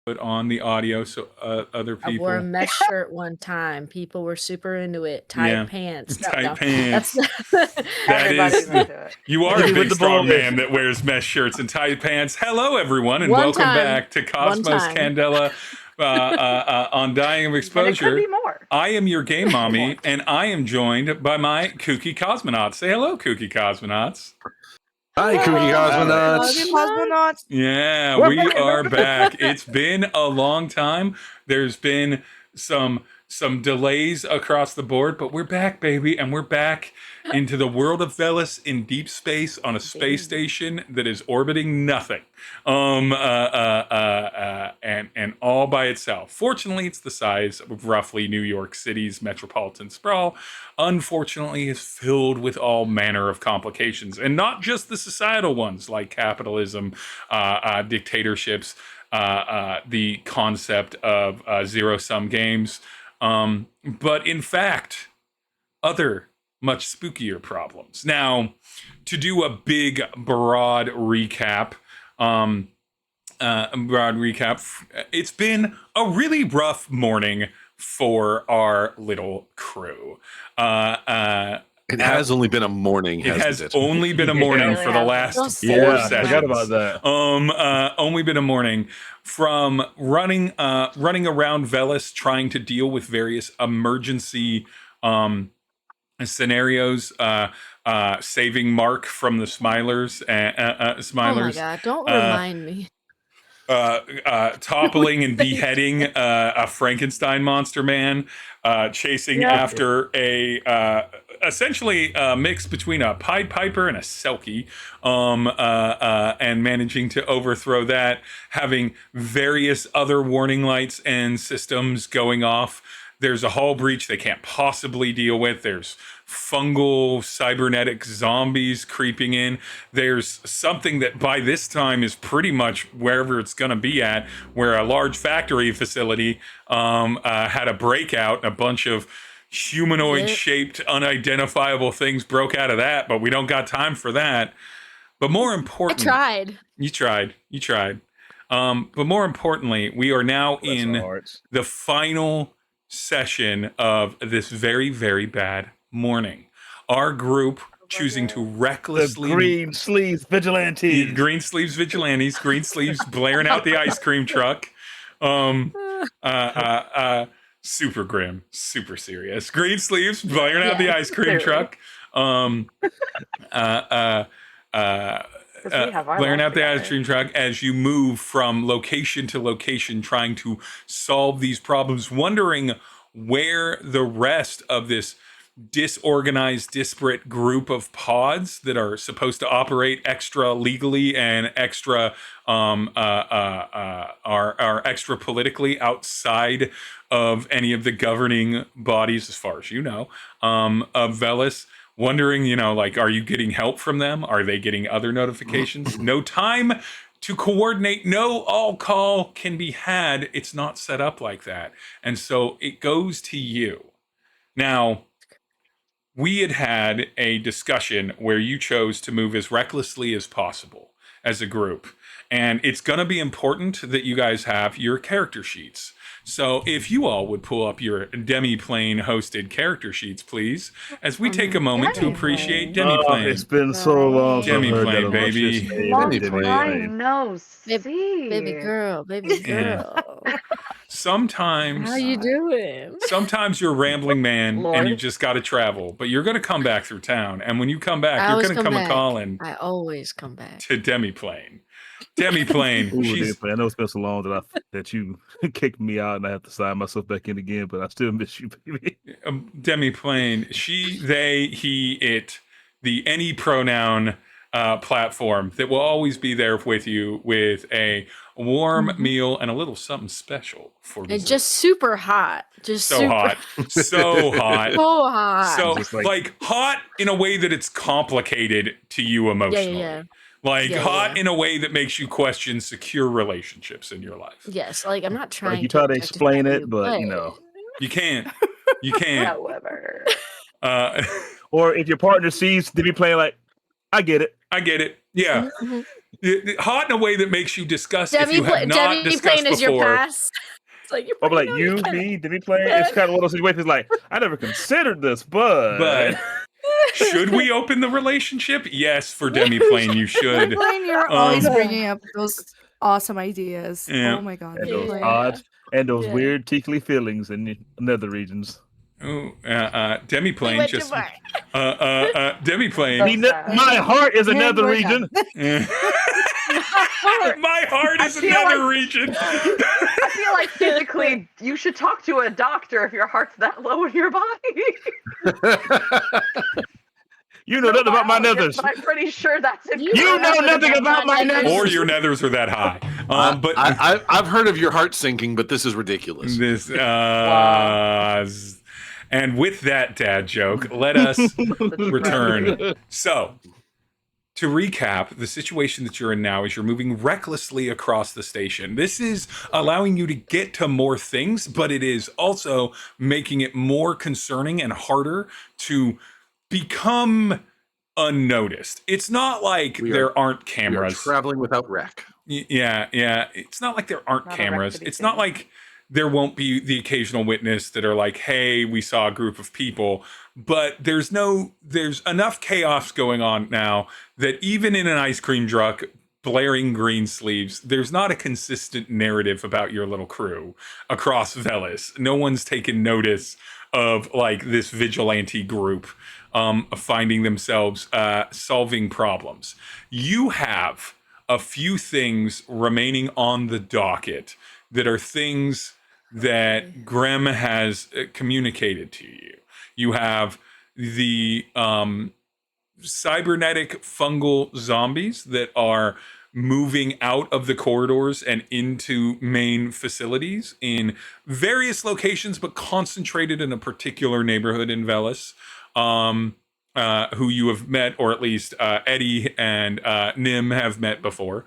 put on the audio so other I wore a people. mesh shirt one time. People were super into it. Tight pants. No, Tight no. pants. That's Everybody's into it. You are a Hit me big with the strong boys. man that wears mesh shirts and tight pants. Hello, everyone, and One welcome time. back to Cosmos time. Candela on Dying of And it could Exposure. be more. I am your game mommy, and I am joined by my kooky cosmonauts. Say hello, kooky cosmonauts. Hi, Kooky Cosmonauts. Cosmonauts. Yeah, We're we back. are back. It's been a long time. There's been some delays across the board, but we're back, baby, and we're back into the world of Velis in deep space on a space station that is orbiting nothing, and all by itself. Fortunately, it's the size of roughly New York City's metropolitan sprawl. Unfortunately, is filled with all manner of complications, and not just the societal ones like capitalism, dictatorships, the concept of zero-sum games, but in fact, other much spookier problems. Now, to do a big, broad recap, it's been a really rough morning for our little crew. It has only been a morning. It has only been a morning Really for the hasn't. last 4 sessions. I forgot about that. Only been a morning from running around Velis, trying to deal with various emergency scenarios, saving Mark from the Smilers. Oh my god! Don't remind me. Toppling and beheading a Frankenstein monster man, chasing after a essentially a mix between a Pied Piper and a Selkie, and managing to overthrow that, having various other warning lights and systems going off. There's a hull breach they can't possibly deal with. There's fungal cybernetic zombies creeping in. There's something that by this time is pretty much wherever it's going to be at, where a large factory facility had a breakout, and a bunch of humanoid-shaped, unidentifiable things broke out of that, but we don't got time for that. But more important... You tried. But more importantly, we are now in the final session of this very, very bad morning. Our group choosing to recklessly... The green sleeves vigilantes. Green sleeves blaring out the ice cream truck. Super grim, super serious. Green sleeves blaring out the ice cream truck. Blaring out the ice cream truck as you move from location to location, trying to solve these problems, wondering where the rest of this disorganized, disparate group of pods that are supposed to operate extra legally and extra are extra politically outside of any of the governing bodies, as far as you know, of Velis. Wondering, like, are you getting help from them? Are they getting other notifications? No time to coordinate. No all call can be had. It's not set up like that. And so it goes to you. Now, we had a discussion where you chose to move as recklessly as possible as a group. And it's going to be important that you guys have your character sheets. So if you all would pull up your Demiplane hosted character sheets, please, as we take a moment to appreciate Demiplane. It's been so long. Demiplane, baby. Long no see. Baby girl. Yeah. Sometimes... How you doing? Sometimes you're a rambling man and you just got to travel, but you're going to come back through town. And when you come back, you're going to come a-calling. I always come back. To Demiplane. Demiplane. I know it's been so long that you kicked me out and I have to sign myself back in again, but I still miss you, baby. Demiplane. She, they, he, it, the any pronoun platform that will always be there with you with a warm meal and a little something special for dessert. And just super hot. Hot. So hot. So hot. So, like hot in a way that it's complicated to you emotionally. Yeah. Like hot in a way that makes you question secure relationships in your life. Yes, like I'm not trying. You try to explain it, but you can't. You can't. However, or if your partner sees to be playing, like, I get it. Yeah. Hot in a way that makes you discuss if you have not discussed Demi-plane is your before. past. It's like you're Or like no, you, me, Demi-plane. It's kind of one of those situations like, I never considered this, But should we open the relationship? Yes, for Demi-plane, you should. Demi-plane, you're always bringing up those awesome ideas. Yeah. Oh my god. And those Demi-plane. odds and those Yeah. weird tickly feelings in the nether regions. Oh, Demi-plane went just too far. Demi-plane. My heart is a And nether we're region. My heart is another region. I feel like physically you should talk to a doctor if your heart's that low in your body. You know nothing about my nethers. But I'm pretty sure that's it. You You know nothing about my nethers. Or your nethers are that high. But I've heard of your heart sinking, but this is ridiculous. this and with that dad joke, let us return. So, to recap, the situation that you're in now is you're moving recklessly across the station. This is allowing you to get to more things, but it is also making it more concerning and harder to become unnoticed. It's not like there aren't We are cameras. traveling without wreck. Yeah. It's not like there aren't Not a cameras. wreck to be It's not seen. like there won't be the occasional witness that are like, hey, we saw a group of people. But there's enough chaos going on now that even in an ice cream truck blaring green sleeves, there's not a consistent narrative about your little crew across Velis. No one's taken notice of like this vigilante group finding themselves solving problems. You have a few things remaining on the docket that are things that Grem has communicated to you. You have the cybernetic fungal zombies that are moving out of the corridors and into main facilities in various locations, but concentrated in a particular neighborhood in Velis. Who you have met, or at least Eddie and Nim have met before.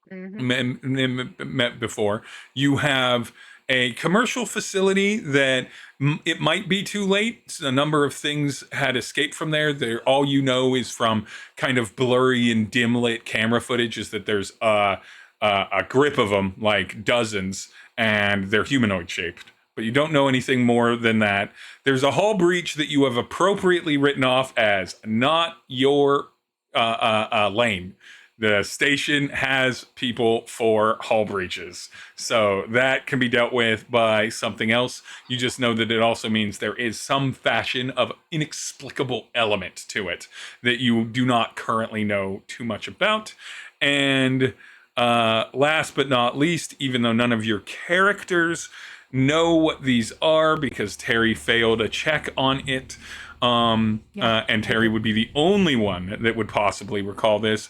Nim met before. You have a commercial facility that it might be too late. A number of things had escaped from there. All you know is from kind of blurry and dim lit camera footage is that there's a grip of them, like dozens, and they're humanoid shaped. But you don't know anything more than that. There's a hull breach that you have appropriately written off as not your lane. The station has people for hull breaches. So that can be dealt with by something else. You just know that it also means there is some fashion of inexplicable element to it that you do not currently know too much about. And last but not least, even though none of your characters know what these are because Tery failed a check on it, and Tery would be the only one that would possibly recall this.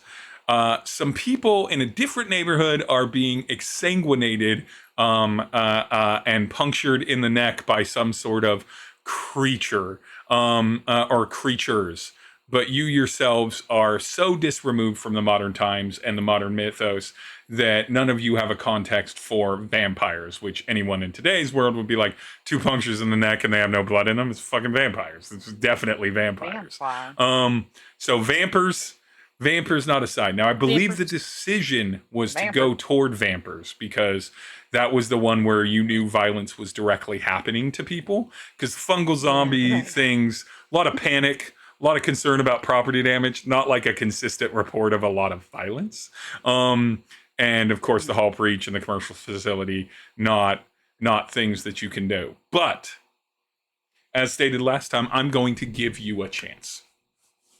Some people in a different neighborhood are being exsanguinated and punctured in the neck by some sort of creature or creatures. But you yourselves are so disremoved from the modern times and the modern mythos that none of you have a context for vampires, which anyone in today's world would be like, 2 punctures in the neck and they have no blood in them. It's fucking vampires. It's definitely vampires. So vampers not aside. Now, I believe the decision was to go toward vampires because that was the one where you knew violence was directly happening to people. Because fungal zombie things, a lot of panic, a lot of concern about property damage, not like a consistent report of a lot of violence. And of course, the hull breach and the commercial facility, not things that you can do. But as stated last time, I'm going to give you a chance.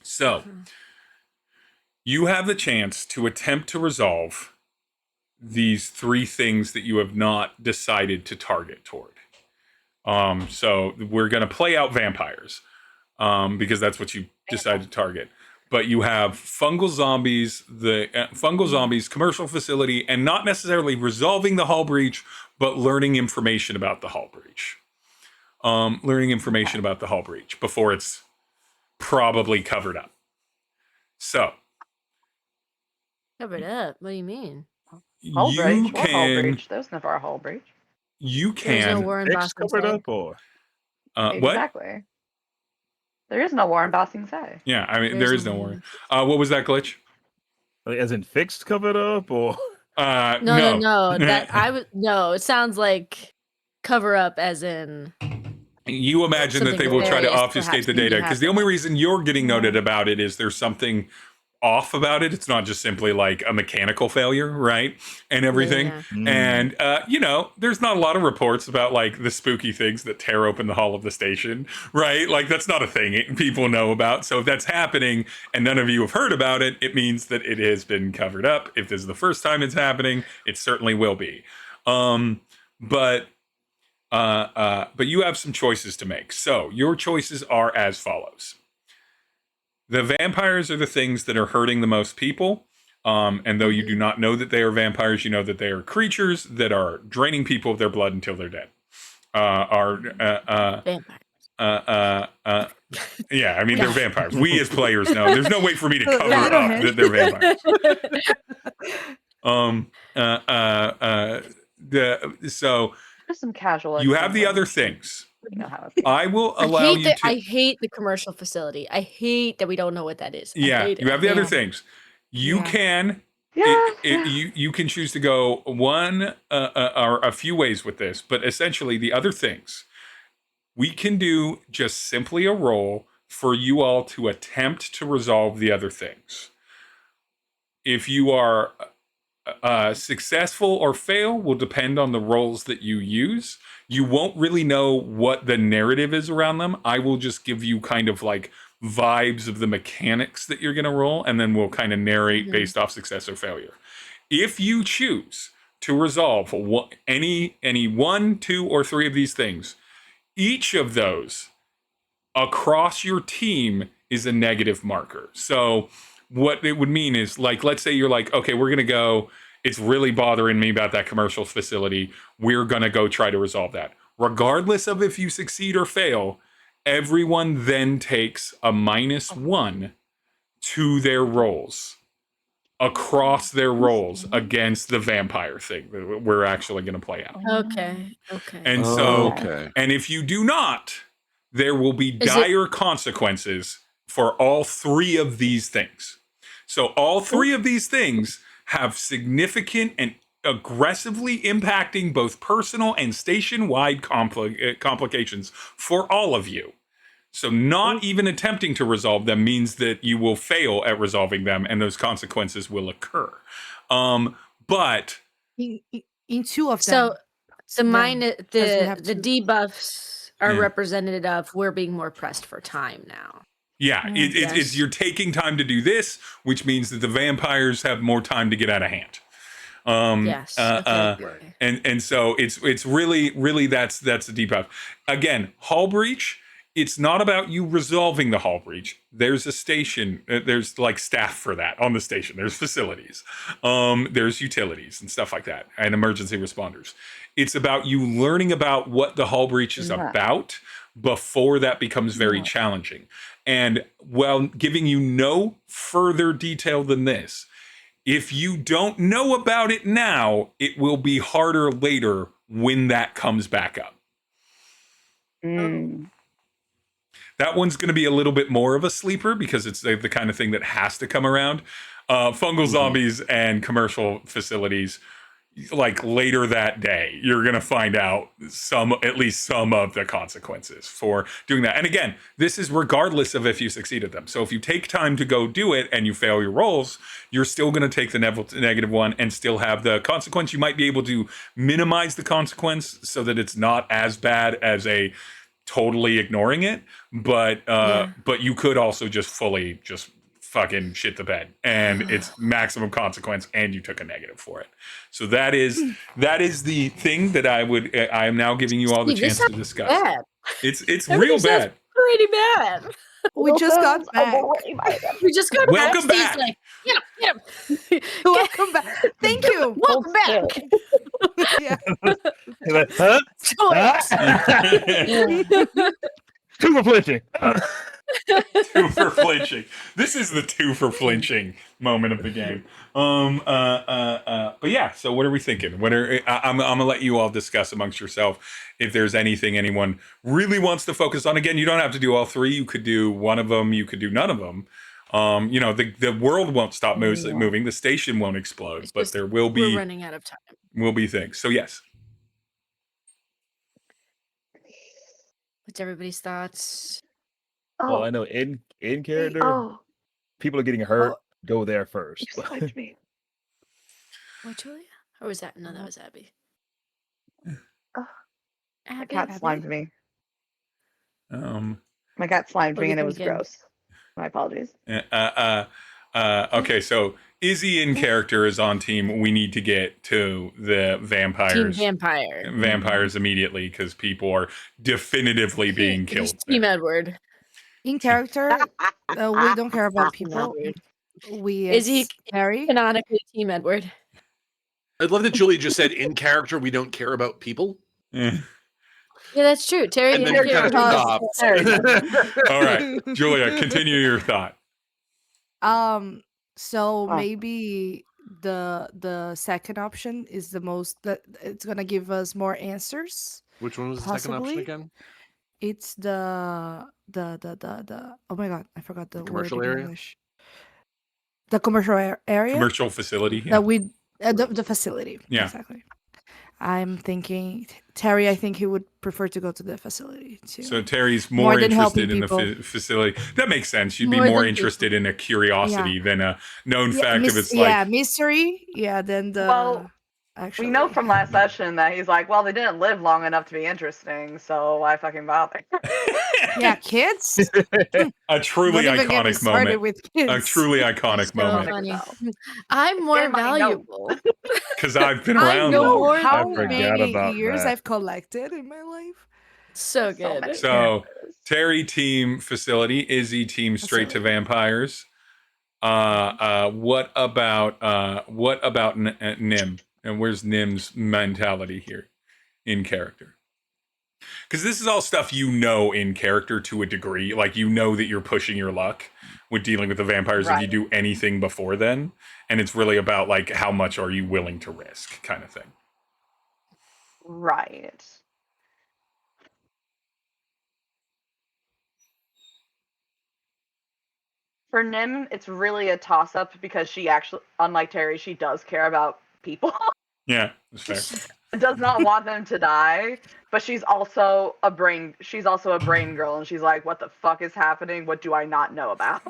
So you have the chance to attempt to resolve these 3 things that you have not decided to target toward. So we're going to play out vampires. Because that's what you decided to target. But you have fungal zombies, commercial facility, and not necessarily resolving the hull breach, but learning information about the hull breach. About the hull breach before it's probably covered up. So. Covered up? What do you mean? Hull breach? What hull breach? There's never a hull breach. You There's no can. Warren It's Boston covered say. up or What? Exactly. There is no Warren Bossing say. Yeah, I mean, There's there is no no Warren. What was that glitch? Like, as in fixed, covered up, or No. It sounds like cover up as in You imagine that something they will try to nefarious obfuscate perhaps the need to data because the only happen. reason you're getting noted about it is there's something off about it. It's not just simply like a mechanical failure, right? And everything. Yeah. And, there's not a lot of reports about like the spooky things that tear open the hull of the station, right? Like that's not a thing people know about. So if that's happening and none of you have heard about it, it means that it has been covered up. If this is the first time it's happening, it certainly will be. But you have some choices to make. So your choices are as follows. The vampires are the things that are hurting the most people. And though you do not know that they are vampires, you know that they are creatures that are draining people of their blood until they're dead. Vampires. Yeah, I mean, they're vampires. We as players know. There's no way for me to cover up that they're vampires. So Just some casual. you have the other things. I will allow you to. I hate the commercial facility. I hate that we don't know what that is. Yeah, you have the other things. You can. You can choose to go one or a few ways with this, but essentially the other things we can do just simply a roll for you all to attempt to resolve the other things. If you are successful or fail will depend on the roles that you use. You won't really know what the narrative is around them. I will just give you kind of like vibes of the mechanics that you're going to roll, and then we'll kind of narrate based off success or failure. If you choose to resolve any 1, 2, or 3 of these things, each of those across your team is a negative marker. So what it would mean is, like, let's say you're like, okay, we're going to go, it's really bothering me about that commercial facility. We're going to go try to resolve that. Regardless of if you succeed or fail, everyone then takes a -1 to their rolls, across their rolls against the vampire thing that we're actually going to play out. Okay. And so, and if you do not, there will be dire consequences for all 3 of these things. So all 3 of these things have significant and aggressively impacting both personal and station-wide complications for all of you. So not even attempting to resolve them means that you will fail at resolving them, and those consequences will occur. But in 2 of them. So mine, the 2. debuffs are representative of we're being more pressed for time now. Yeah, it's you're taking time to do this, which means that the vampires have more time to get out of hand. And so it's really that's the debuff. Again, hull breach. It's not about you resolving the hull breach. There's a station. There's like staff for that on the station. There's facilities. There's utilities and stuff like that, and emergency responders. It's about you learning about what the hull breach is about before that becomes very challenging. And while giving you no further detail than this, if you don't know about it now, it will be harder later when that comes back up. That one's going to be a little bit more of a sleeper because it's the kind of thing that has to come around. Fungal zombies and commercial facilities, like later that day, you're going to find out at least some of the consequences for doing that. And again, this is regardless of if you succeed at them. So if you take time to go do it and you fail your rolls, you're still going to take the -1 and still have the consequence. You might be able to minimize the consequence so that it's not as bad as a totally ignoring it, but you could also just fully fucking shit the bed, and it's maximum consequence, and you took a negative for it. So that is the thing that I am now giving you all the chance to discuss. Bad. It's real bad. Pretty bad. We just got back. Welcome back. Steve's like, get him. Welcome back. Thank you. Welcome back. Yeah. Two for flinching. 2 for flinching. This is the 2 for flinching moment of the game. But yeah, so what are we thinking? I'm gonna let you all discuss amongst yourself if there's anything anyone really wants to focus on. Again, you don't have to do all 3. You could do one of them. You could do none of them. The world won't stop moving. The station won't explode, It's but just there will we're be running out of time. things. So yes. What's everybody's thoughts? Well, I Oh, know in character, oh, people are getting hurt. Go there you first. swiped me. What, Julia? Or was that? No, that was Abby. Oh, my Abby. cat slimed me. Um. My cat slimed What are me you and it was thinking? gross. My apologies. Okay, so Izzy in character is on team. We need to get to the Team vampires. Vampire. Vampires immediately because people are definitively being He's killed. Team there. Edward. In character, we don't care about Team people. Edward. We Is he as Tery. canonically Team Edward? I'd love that Julie just said in character we don't care about people. Eh. Yeah, that's true. Terry And then in you kind of character. stopped. All right, Julia, continue your thought. So Oh. maybe the second option is the most that it's gonna give us more answers. Which one was the second option Possibly. again? It's the oh my god, I forgot the Commercial word in area? English. The commercial area Commercial facility. Yeah. that we the facility. Yeah. Exactly. I'm thinking Terry. I think he would prefer to go to the facility too. So Terry's more More than interested helping in the people. facility. That makes sense. You'd be More more than interested in a curiosity than a known fact of it's yeah, like. mystery. Yeah, then the Well, actually we know from last session that he's like, well, they didn't live long enough to be interesting, so why fucking bother? yeah, kids. A truly Don't even get me iconic started moment. with kids. A truly iconic So moment. funny. So. I'm more In my notes. valuable. Because I've been I around know longer. more how than forgot many about years that. I've collected in my life. So So good. many. So Terry team facility, Izzy team straight to vampires. What about Nim? And where's Nim's mentality here in character? Because this is all stuff you know in character to a degree. Like you know that you're pushing your luck with dealing with the vampires if you Right. do anything before then. And it's really about like how much are you willing to risk kind of thing. Right. For Nim, it's really a toss-up because she actually, unlike Terry, she does care about people. Yeah, that's fair. Does not want them to die, but she's also a brain girl, and she's like, what the fuck is happening? What do I not know about?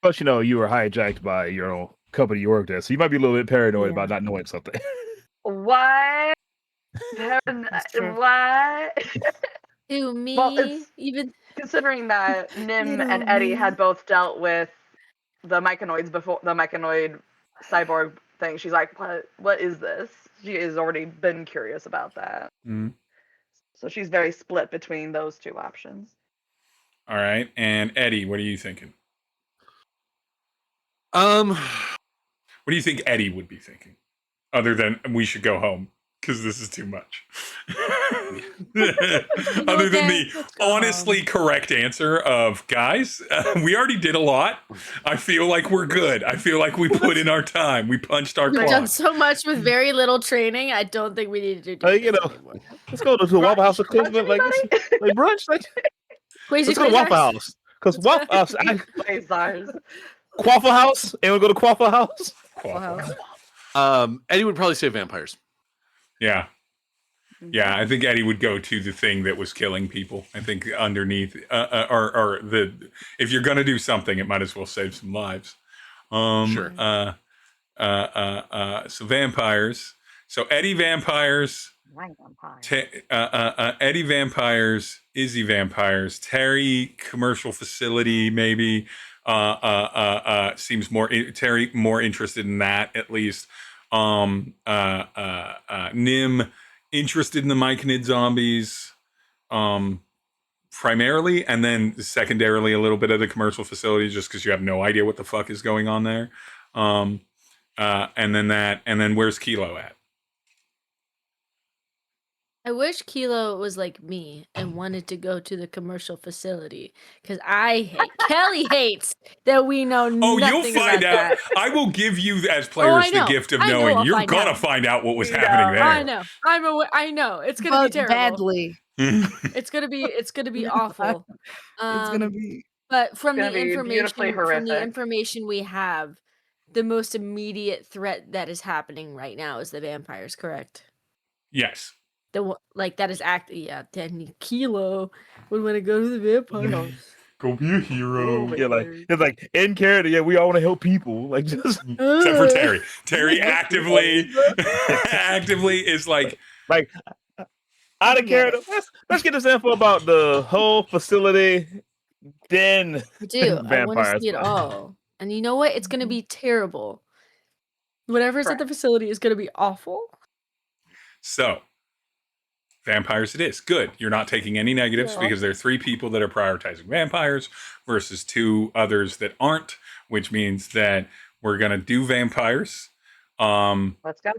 Plus, you were hijacked by your own company you worked at, so you might be a little bit paranoid Yeah. about not knowing something. What? true. What? To me, Well, it's- even Considering that Nim Little and Eddie me. had both dealt with the myconoids before, the myconoid cyborg thing, she's like, what is this? She has already been curious about that. Mhm. So she's very split between those two options. All right. And Eddie, what are you thinking? Um, What do you think Eddie would be thinking? Other than we should go home because this is too much. Other than the let's go honestly correct answer of guys, we already did a lot. I feel like we're good. I feel like we put in our time. We punched our we've done clock. so much with very little training. I don't think we need to do Hey, this anymore. Let's go to the Waffle House. Brunch, Like brunch. Like, Quasi let's go to Waffle House. Because Waffle House, Quasars. Quaffle House, and we'll go to Quaffle House. Eddie would probably say vampires. Yeah. Yeah, I think Eddie would go to the thing that was killing people. I think underneath, or if you're gonna do something, it might as well save some lives. Sure. So vampires. So Eddie vampires. Eddie vampires. Izzy vampires. Terry commercial facility maybe. Seems more Terry more interested in that at least. Nim interested in the myconid zombies, primarily, and then secondarily a little bit of the commercial facility, just because you have no idea what the fuck is going on there. And then where's Kilo at? I wish Kilo was like me and wanted to go to the commercial facility because Kelly hates that we know Oh, nothing you'll find about out. that. I will give you as players the know. gift of I know knowing. I'll You're find gonna out. find out what was Yeah, happening there. I know. I know. It's gonna be But terrible. badly. It's gonna be awful. It's gonna be But from gonna the be beautifully horrific. information we have, the most immediate threat that is happening right now is the vampires, correct? Yes. That is yeah, Danny Kilo would want to go to the vampires. Go be a hero. Yeah, like it's like in character. Yeah, we all want to help people. Like just Except for Tery. Tery actively is like out of character. Let's get this info about the whole facility. Then I do. I want to vampires. see it all. And you know what? It's going to be terrible. Whatever's at the facility is going to be awful. So, vampires it is. Good. You're not taking any negatives because there are 3 people that are prioritizing vampires versus 2 others that aren't, which means that we're going to do vampires. Let's go.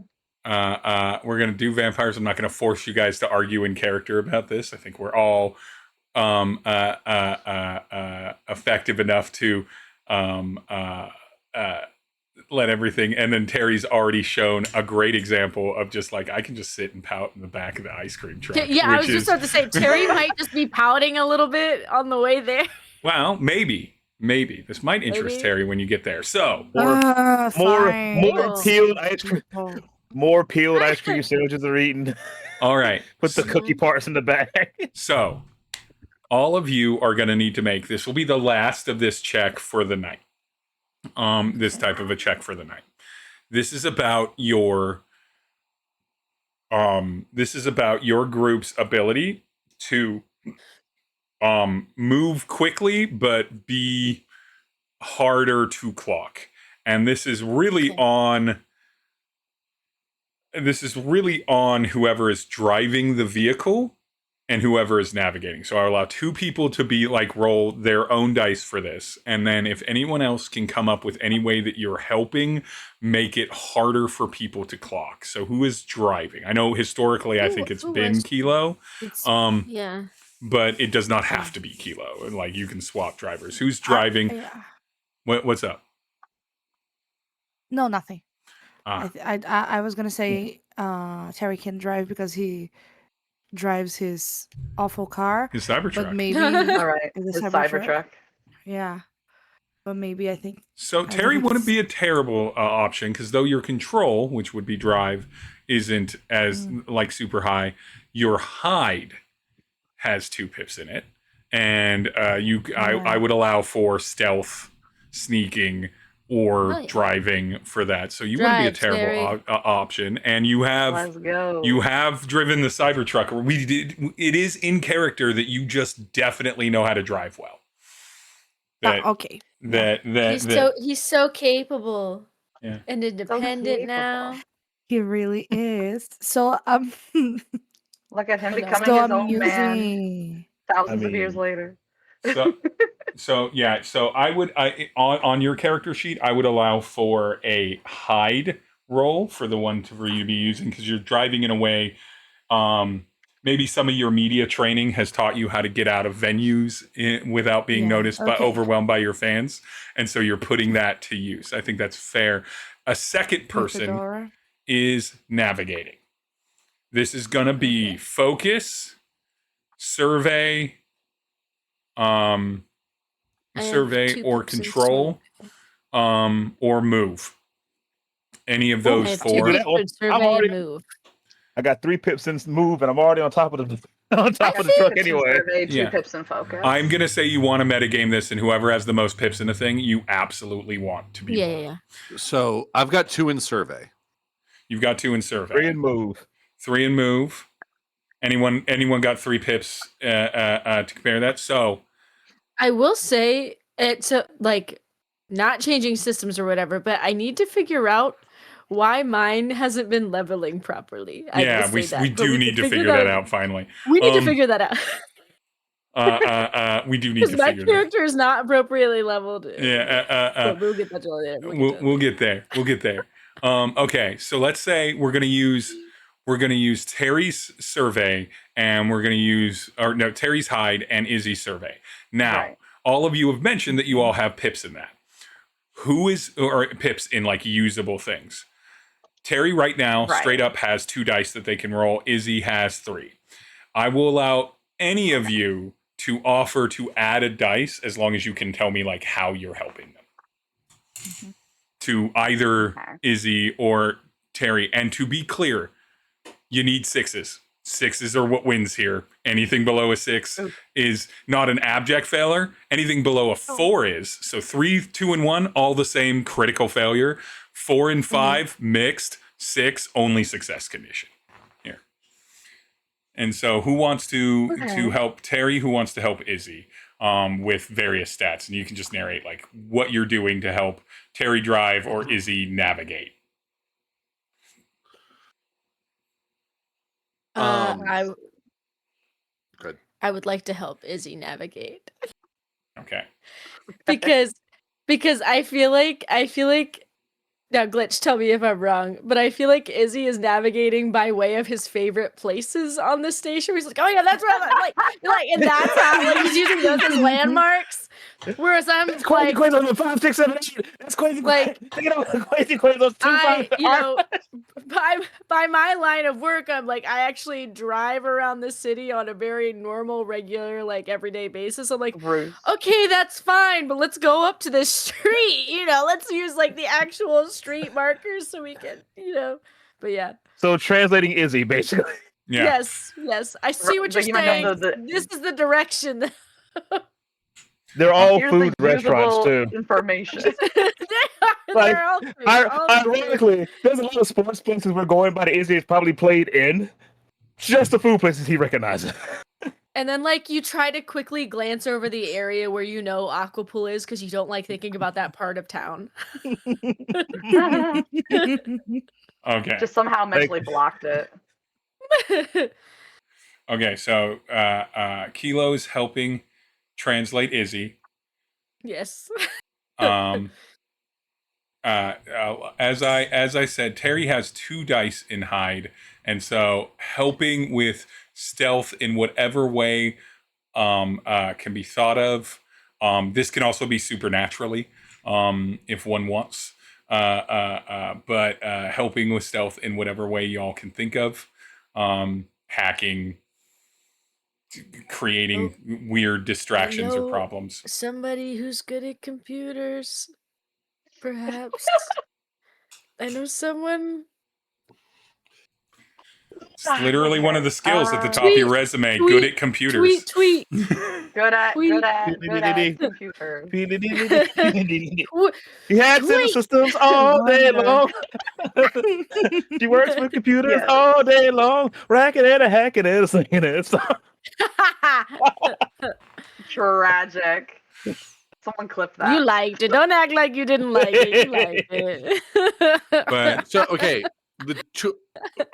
We're going to do vampires. I'm not going to force you guys to argue in character about this. I think we're all effective enough to let everything. And then Terry's already shown a great example of just like, I can just sit and pout in the back of the ice cream truck. Yeah, I was just about to say, Tery might just be pouting a little bit on the way there. Well, maybe this might interest Tery when you get there. So more peeled ice cream. More peeled ice cream sandwiches are eaten. All right. Put the cookie parts in the bag. So all of you are going to need to make, this will be the last of this check for the night. This type of a check for the night. This is about your group's ability to move quickly but be harder to clock. And this is really on whoever is driving the vehicle and whoever is navigating. So I allow 2 people to be like roll their own dice for this. And then if anyone else can come up with any way that you're helping make it harder for people to clock. So who is driving? I know historically I think it's been Kilo. Yeah. But it does not have to be Kilo. Like you can swap drivers. Who's driving? What's up? No, nothing. Ah. I was gonna say Tery can drive because he drives his awful car. His Cybertruck. But maybe All right. the His Cybertruck. Yeah. But maybe I think So Tery wouldn't be a terrible option because though your control, which would be drive, isn't as like super high, your hide has 2 pips in it, and I would allow for stealth, sneaking, or driving for that. So you wouldn't be a terrible option, and you have driven the Cybertruck. It is in character that you just definitely know how to drive well. Okay. He's so capable and independent now. He really is. So look at him becoming his own man. Thousands of years later. So I would on your character sheet I would allow for a hide roll for the one for you to be using because you're driving in a way. Maybe some of your media training has taught you how to get out of venues without being noticed but overwhelmed by your fans, and so you're putting that to use. I think that's fair. A second person is navigating. This is going to be focus, survey, or control, or move. Any of those 4. I got 3 pips in move, and I'm already on top of the truck anyway. Survey, 2 pips in focus. I'm gonna say you want to metagame this, and whoever has the most pips in the thing, you absolutely want to be. Yeah. So I've got 2 in survey. You've got 2 in survey. 3 in move. 3 in move. Anyone got 3 pips to compare that? So I will say it's like not changing systems or whatever, but I need to figure out why mine hasn't been leveling properly. We do need to figure that out finally. We need to figure that out. We do need to figure that out. My character is not appropriately leveled. Yeah. We'll get that later. We'll get there. Okay, so let's say we're gonna use Terry's survey, and we're gonna use Terry's hide and Izzy's survey. Now, all of you have mentioned that you all have pips in that. Or pips in like usable things. Tery right now straight up has 2 dice that they can roll. Izzy has 3. I will allow any of you to offer to add a dice as long as you can tell me like how you're helping them. To either Okay. Izzy or Tery. And to be clear, you need 6s. 6s are what wins here. Anything below a 6 Ooh. is not an abject failure. Anything below a 4 is. So 3, 2, and 1, all the same critical failure. 4 and 5, mixed. 6, only success condition. Here. And so who wants to help Tery? Who wants to help Izzy with various stats? And you can just narrate like what you're doing to help Tery drive or Izzy navigate. Good. I would like to help Izzy navigate Okay. because I feel like now Glitch, tell me if I'm wrong, but I feel like Izzy is navigating by way of his favorite places on the station. He's like, oh yeah, that's where I'm like, and that's how like he's using those as landmarks. Whereas I'm That's crazy, like, crazy. 5, 6, 7, 8. That's crazy. Like, Think about crazy. Those 2, 5. you know, by my line of work, I'm like, I actually drive around the city on a very normal, regular, like everyday basis. I'm like, Bruce. okay, that's fine, but let's go up to this street. Let's use like the actual street markers so we can, But yeah. So translating Izzy, basically. Yeah. Yes. I see what you're But you might have saying. This is the direction. They're all Here's food the restaurants usable too. information. Like, They're all food, all food. Ironically, there's a lot of sports places we're going by that Izzy has probably played in. Just the food places he recognizes. And then, like, you try to quickly glance over the area where Aquapool is because you don't like thinking about that part of town. Okay. Just somehow mentally blocked it. Okay, so Kilo's helping translate Izzy. Yes. As I said, Tery has 2 dice in hide, and so helping with stealth in whatever way can be thought of. This can also be supernaturally if one wants, but helping with stealth in whatever way y'all can think of. Hacking, creating weird distractions or problems. Somebody who's good at computers, perhaps. I know someone. It's literally one of the skills at the top of your resume. Good at computers. Tweet. Good at computers. He hacks into systems all day long. She works with computers Yes. all day long. Racking it and hacking it and singing it. Tragic. Someone clip that. You liked it. Don't act like you didn't like it. You liked it. But So okay,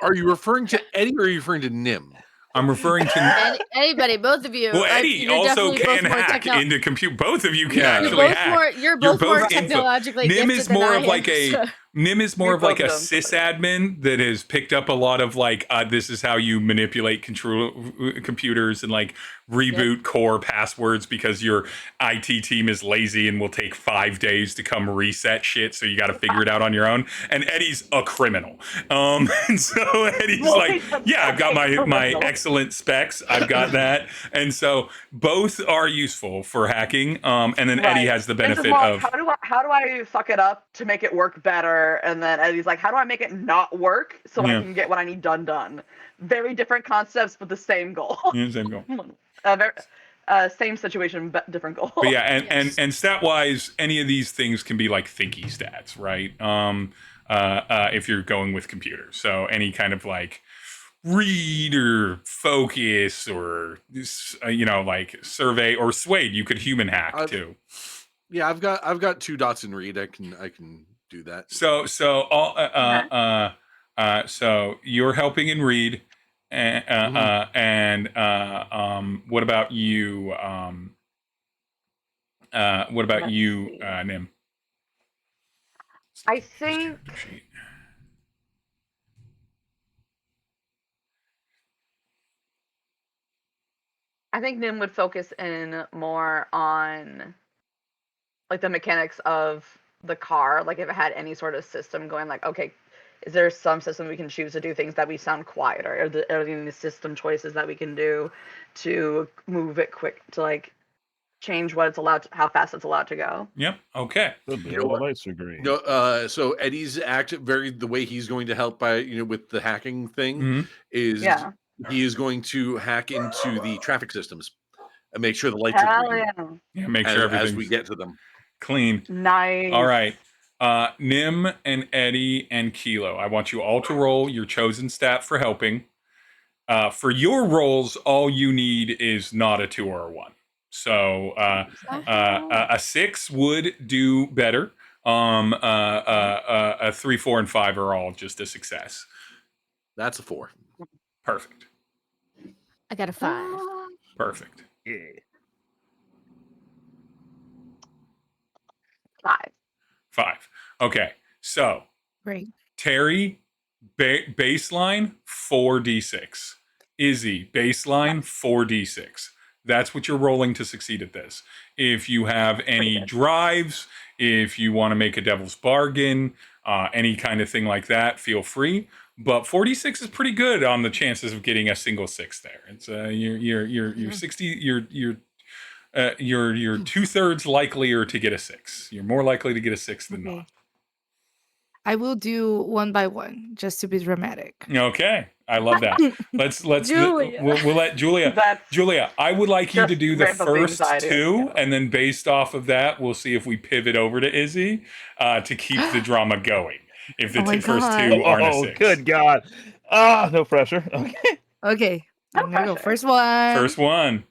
are you referring to Eddie or are you referring to Nim? I'm referring to Anybody, both of you. well, like, Eddie you're also definitely can both more hack into compute. Both of you can actually hack. You're both more info. technologically Nim gifted is more than of I like am, so- Nim is more We of like a both don't. sysadmin that has picked up a lot of like this is how you manipulate computers and like reboot core passwords because your IT team is lazy and will take 5 days to come reset shit, so you got to figure it out on your own. And Eddie's a criminal, and so Eddie's like, yeah, I've got my excellent specs, I've got that, and so both are useful for hacking. And then Eddie has the This is benefit more of how do I fuck it up to make it work better? And then Eddie's like, how do I make it not work so I can get what I need done? Very different concepts, but the same goal. yeah, same goal. Same situation, but different goal. But yeah, and stat wise, any of these things can be like thinky stats, right? If you're going with computers, so any kind of like read or focus or like survey or swayed, you could human hack too. Yeah, I've got 2 dots in read. I can do that. So you're helping in read, and what about you? What about Let's you, see. Nim? I think Nim would focus in more on like the mechanics of the car, like if it had any sort of system going, like, okay, is there some system we can choose to do things that we sound quieter? Are there any system choices that we can do to move it quick, to like change what it's allowed to, how fast it's allowed to go? Yep. Okay. Could be. You know All what? the lights are green. No, so Eddie's the way he's going to help by with the hacking thing Mhm. is Yeah. he is going to hack into the traffic systems and make sure the lights are Hell green yeah. Yeah. Make sure as we everything's get to them. clean. Nice. All right. Nim and Eddie and Kilo, I want you all to roll your chosen stat for helping. For your rolls, all you need is not a 2 or a 1. So a 6 would do better. A 3, 4, and 5 are all just a success. That's a 4. Perfect. I got a 5. Perfect. Yeah. 5. 5. Okay. So Great. Tery, baseline 4d6. Izzy, baseline 4d6. That's what you're rolling to succeed at this. If you have any drives, if you want to make a devil's bargain, any kind of thing like that, feel free. But 4d6 is pretty good on the chances of getting a single 6 there. It's you're 60. You're 2/3 likelier to get a 6. You're more likely to get a 6 than Okay. not. I will do one by one just to be dramatic. Okay, I love that. Let's Julia. we'll let Julia. That's Julia, I would like you to just do the ramp up the first anxiety 2, altogether. and then based off of that, we'll see if we pivot over to Izzy to keep the drama going. If the Oh my first God. 2 aren't a Oh, 6. good God. No pressure. Okay. Okay. No I'm gonna go. pressure. First one. First one.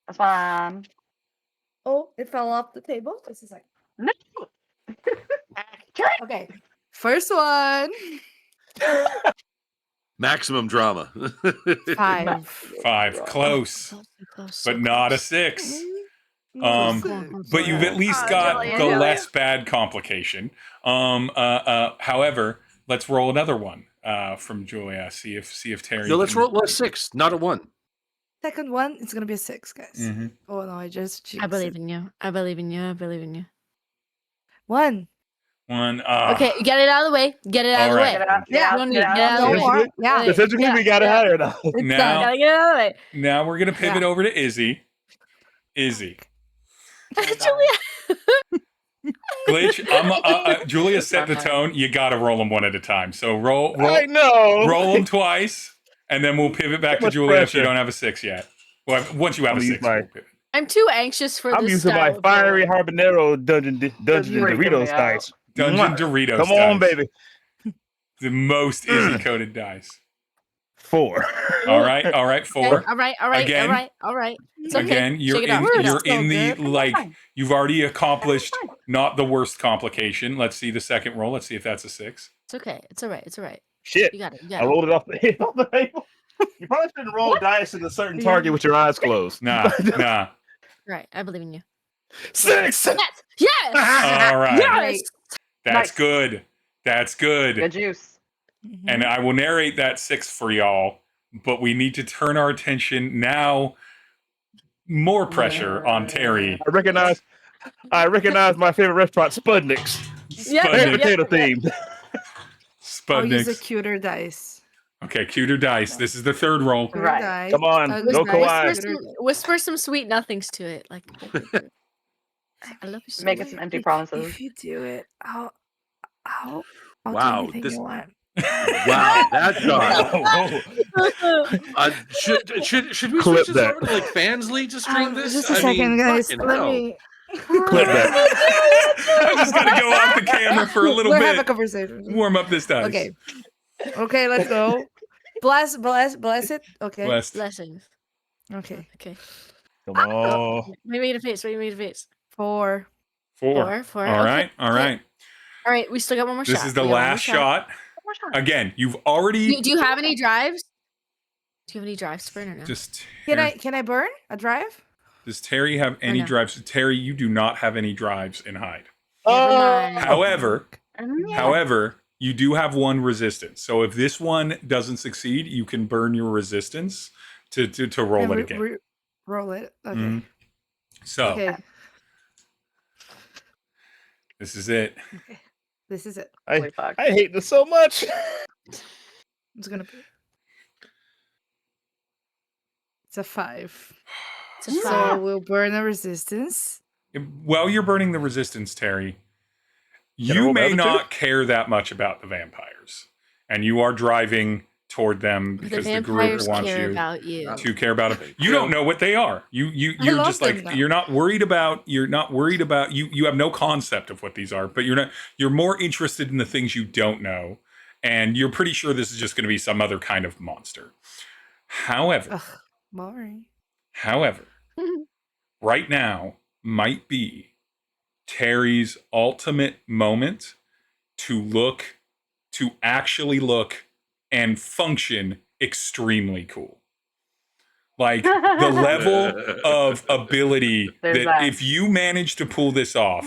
That's fine. Oh, it fell off the table. This is like No. okay. First one. Maximum drama. 5. 5, close, So but not a close. 6. Mm, But you've at least Oh, got Julia, the Julia. less bad complication. However, let's roll another one from Julia. See if Tery. No, let's can- roll a 6, not a 1. Second one, it's gonna be a 6, guys. Mhm. Oh no, I just I jinxed believe it. in you. I believe in you. I believe in you. 1. One. Okay, get it out of the way. Get it out of the All way. Get it out. Yeah. Get No out. need. Get Get out. out of the No way. more. Yeah. Essentially, we got it yeah. higher now. It's Now- done. Gotta get it out of the way. Now we're gonna pivot Yeah. over to Izzy. Izzy. Julia. Glitch. Julia set the tone. You gotta roll them one at a time. So roll I know. roll them twice, and then we'll pivot back So to much Julia if you pressure. don't have a 6 yet. Well, once you have I'm a gonna 6, use my- we'll pivot. I'm too anxious for I'm this using my style of fiery rolling. habanero dungeon and freaking me Doritos out. dice. Dungeon Mwah. Doritos. Come on, dice. baby. The most Izzy coded dice. 4. All right, 4. Okay, all right. Again. All right. It's okay. Again, you're Shake it in off. Shake it you're off. in the good. like Fine. you've already accomplished Fine. not the worst complication. Let's see the second roll. Let's see if that's a 6. It's okay. It's all right. It's all right. Shit. You got it. You I got it. rolled it off the table. You probably shouldn't roll dice in a certain target with your eyes closed. Nah. Right. I believe in you. 6. Yes. Yes. All right. Yes. That's Nice. good. That's good. Good juice. And I will narrate that 6 for y'all, but we need to turn our attention now. More pressure on Tery. I recognize my favorite restaurant, Spudniks. Yep, Spudnik. Very yep. potato themed. I'll use a Spudniks. cuter dice. Okay, cuter dice. This is the third roll. Cuter Right. dice. Come on, Ugly no dice, Kawhi. cuter dice. Whisper some sweet nothings to it. Like, I love you so Make much. it some empty promises. If you do it, I'll Wow, do anything this- you want. Wow, that got. Oh, Should we Clip switch this that. over to like Fansly to stream this? Just a second, guys. fucking Let hell. me. clip that. I'm just gonna go off the camera for a little We'll have a bit. conversation. Warm up this dice. Okay. Okay, let's go. Bless it. Okay. Blessed. Blessings. Okay. Okay. Come on. What do you make it a face? What do you make it a face? 4. 4. Four. All Okay, right. All okay. right. All right. We still got one more shot. This is the We got one more last shot. One more shot. Again, you've already Do you have any drives? Do you have any drives to burn or no? just. Can I burn a drive? Does Tery have any no? drives? Tery, you do not have any drives in hide. Never mind. However, you do have one resistance. So if this one doesn't succeed, you can burn your resistance to roll And it again. roll it. Okay. Mhm. So Okay. this is it. This is it. Holy fuck. I hate this so much. It's gonna be. It's a 5. It's a So five. we'll burn a resistance. While you're burning the resistance, Tery, Can I you roll the may other two? not care that much about the vampires, and you are driving toward them The because the group vampires wants care you about you. to care about them. Thank You you. don't know what they are. You're love just them like now. you're not worried about you have no concept of what these are, but you're more interested in the things you don't know, and you're pretty sure this is just going to be some other kind of monster. However, Ugh, boring. right now might be Terry's ultimate moment to actually look and function extremely cool. Like the level of ability There's that that. if you manage to pull this off,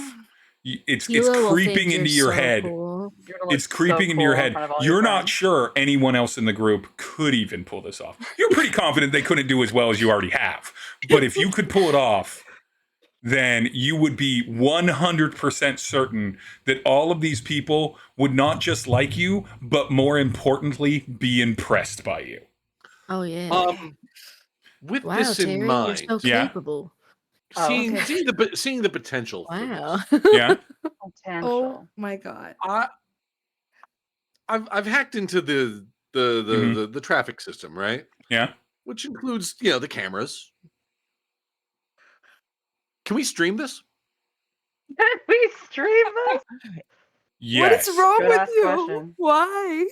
it's Hilo will creeping think into you're your so head. cool. You're gonna look It's creeping so into your cool in head. front of all You're your not friends. sure anyone else in the group could even pull this off. You're pretty confident they couldn't do as well as you already have. But if you could pull it off, then you would be 100% certain that all of these people would not just like you, but more importantly, be impressed by you. Oh yeah. With Wow, this Terry, in you're mind, so Yeah. capable. Oh, seeing okay. seeing the potential. For Wow. this, Yeah. Potential. Oh my god. I've hacked into the the traffic system, right? Yeah. Which includes the cameras. Can we stream this? Can we stream this? Yes. What is wrong Good with ass you? question. Why?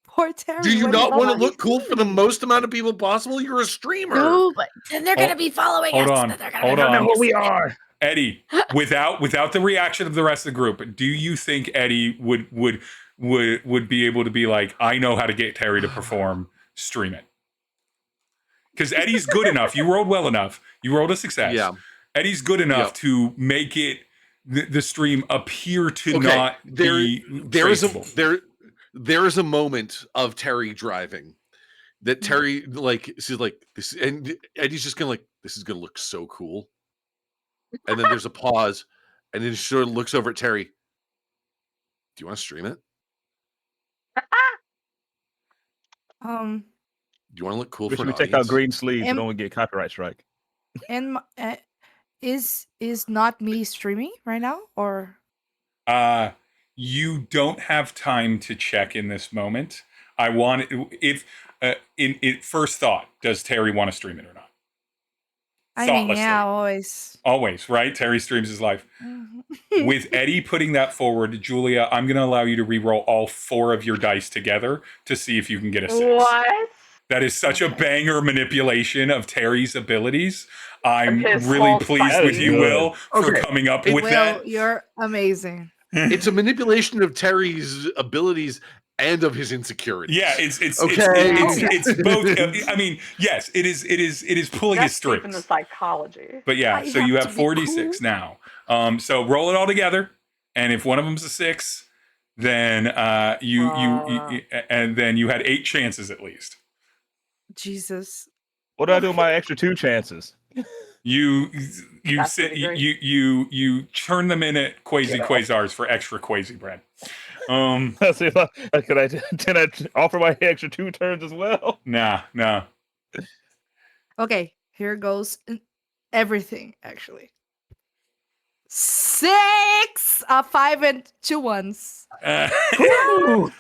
Poor Terry. Do you what not is want to wrong look with cool for the you? most amount of people possible? You're a streamer. No, but then they're Hold- gonna be following hold us. on, Then they're gonna hold be on. following What us. we are. Eddie, without the reaction of the rest of the group, do you think Eddie would be able to be like, I know how to get Terry to perform, stream it? Because Eddie's good enough. You rolled well enough. You rolled a success. Yeah. Eddie's good enough Yep. to make it the stream appear to Okay, not be there is traceable. there is a moment of Terry driving that Terry she's like this, and Eddie's just gonna this is gonna look so cool, and then there's a pause, and then she sort of looks over at Terry. Do you want to stream it? Um, Do you want to look cool Wish for we an take out audience? green sleeves and Am- don't get copyright strike. and is not me streaming right now, or You don't have time to check in this moment. I want if in first thought, does Terry want to stream it or not? I mean, Thoughtlessly. yeah, always. Always, right? Terry streams his life. Mhm. With Eddie putting that forward, Julia, I'm going to allow you to re-roll all 4 of your dice together to see if you can get a 6. What? That is such a Okay. banger manipulation of Terry's abilities. I'm His really whole pleased psyche. with you, Will, for Okay. coming up It- with Will, that. you're amazing. It's a manipulation of Terry's abilities and of his insecurities. Yeah, it's both. I mean, yes, it is pulling his That's deep in the strings. psychology. But yeah, I so you have have to be 46 now. So roll it all together, and if one of them's a 6, then you and then you had 8 chances at least. Jesus. What do I do with my extra 2 chances? You That's sit pretty great. you turn them in at quasars for extra quasi bread. Let's see if can I offer my extra 2 turns as well? Nah. Okay, here goes everything. Actually, 6, a 5, and 2 ones, and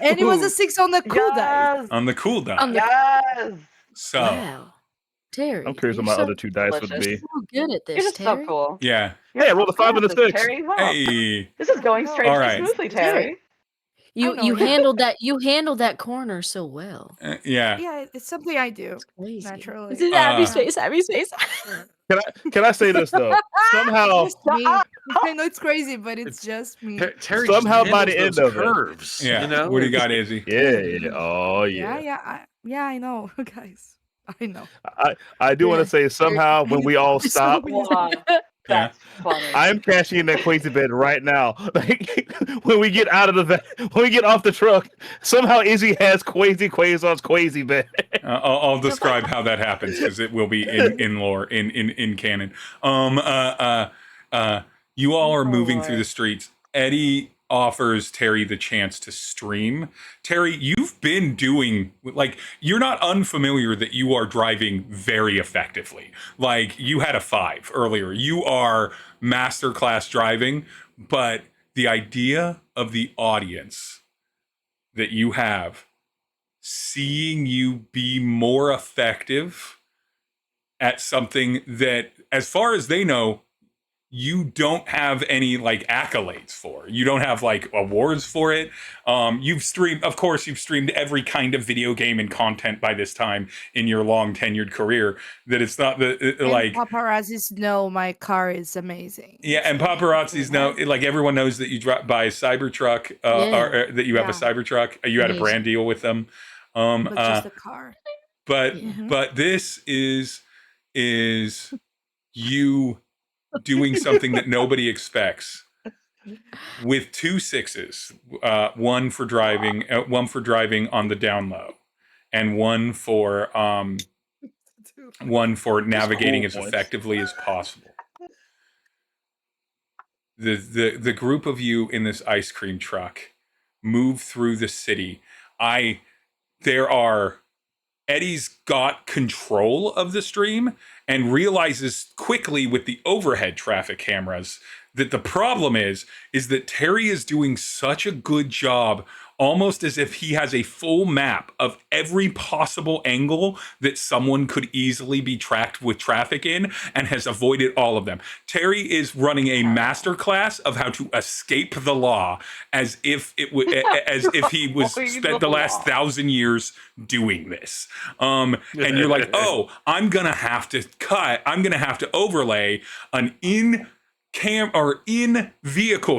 it was a 6 on the cool die. Yes. On the cooldown. On the- Yes. So Wow, Terry. I'm curious what you're my other 2 dice would delicious. be. so good at You're this, just Terry. so cool. yeah. You're Hey, I rolled a 5 and a good at this, 6. Terry. Wow. Hey. This is going All strangely right. smoothly, Terry. Terry. You know, you yeah. handled that corner so well. Yeah. Yeah, it's something I do It's crazy. naturally. This is Abby's Uh, face. Abby's face. Can I say this though? Somehow, Just me. I know it's crazy, but it's just me. Terry Somehow just by the handles end those of it. curves. Yeah. You know? What do you got, Izzy? yeah. Oh Yeah, yeah. yeah, I know, guys. I know. I do want Yeah. to say somehow when we all It's stop, so Wow. That's funny. I'm cashing in that crazy bed right now. Like when we get out of when we get off the truck, somehow Izzy has Quasi Quasar's Quasi bed. I'll describe how that happens because it will be in lore in canon. You all are moving through the streets. Eddie offers Tery the chance to stream. Tery, you've been doing, like, you're not unfamiliar that you are driving very effectively. Like, you had a 5 earlier. You are masterclass driving, but the idea of the audience that you have seeing you be more effective at something that, as far as they know, you don't have any like accolades for. You don't have like awards for it. You've streamed every kind of video game and content by this time in your long tenured career. That it's not like paparazzis know my car is amazing. yeah, and paparazzis know, like everyone knows that you buy a Cybertruck, or that you have a Cybertruck. You had a brand deal with them. But just a car. But this is you doing something that nobody expects with 2 6s, one for driving on the down low, and one for navigating as effectively as possible. The group of you in this ice cream truck move through the city. Eddie's got control of the stream and realizes quickly with the overhead traffic cameras that the problem is that Tery is doing such a good job, almost as if he has a full map of every possible angle that someone could easily be tracked with traffic in, and has avoided all of them. Tery is running a masterclass of how to escape the law, as if he was spent the last 1,000 years doing this. And you're like, oh, I'm gonna have to overlay an in-vehicle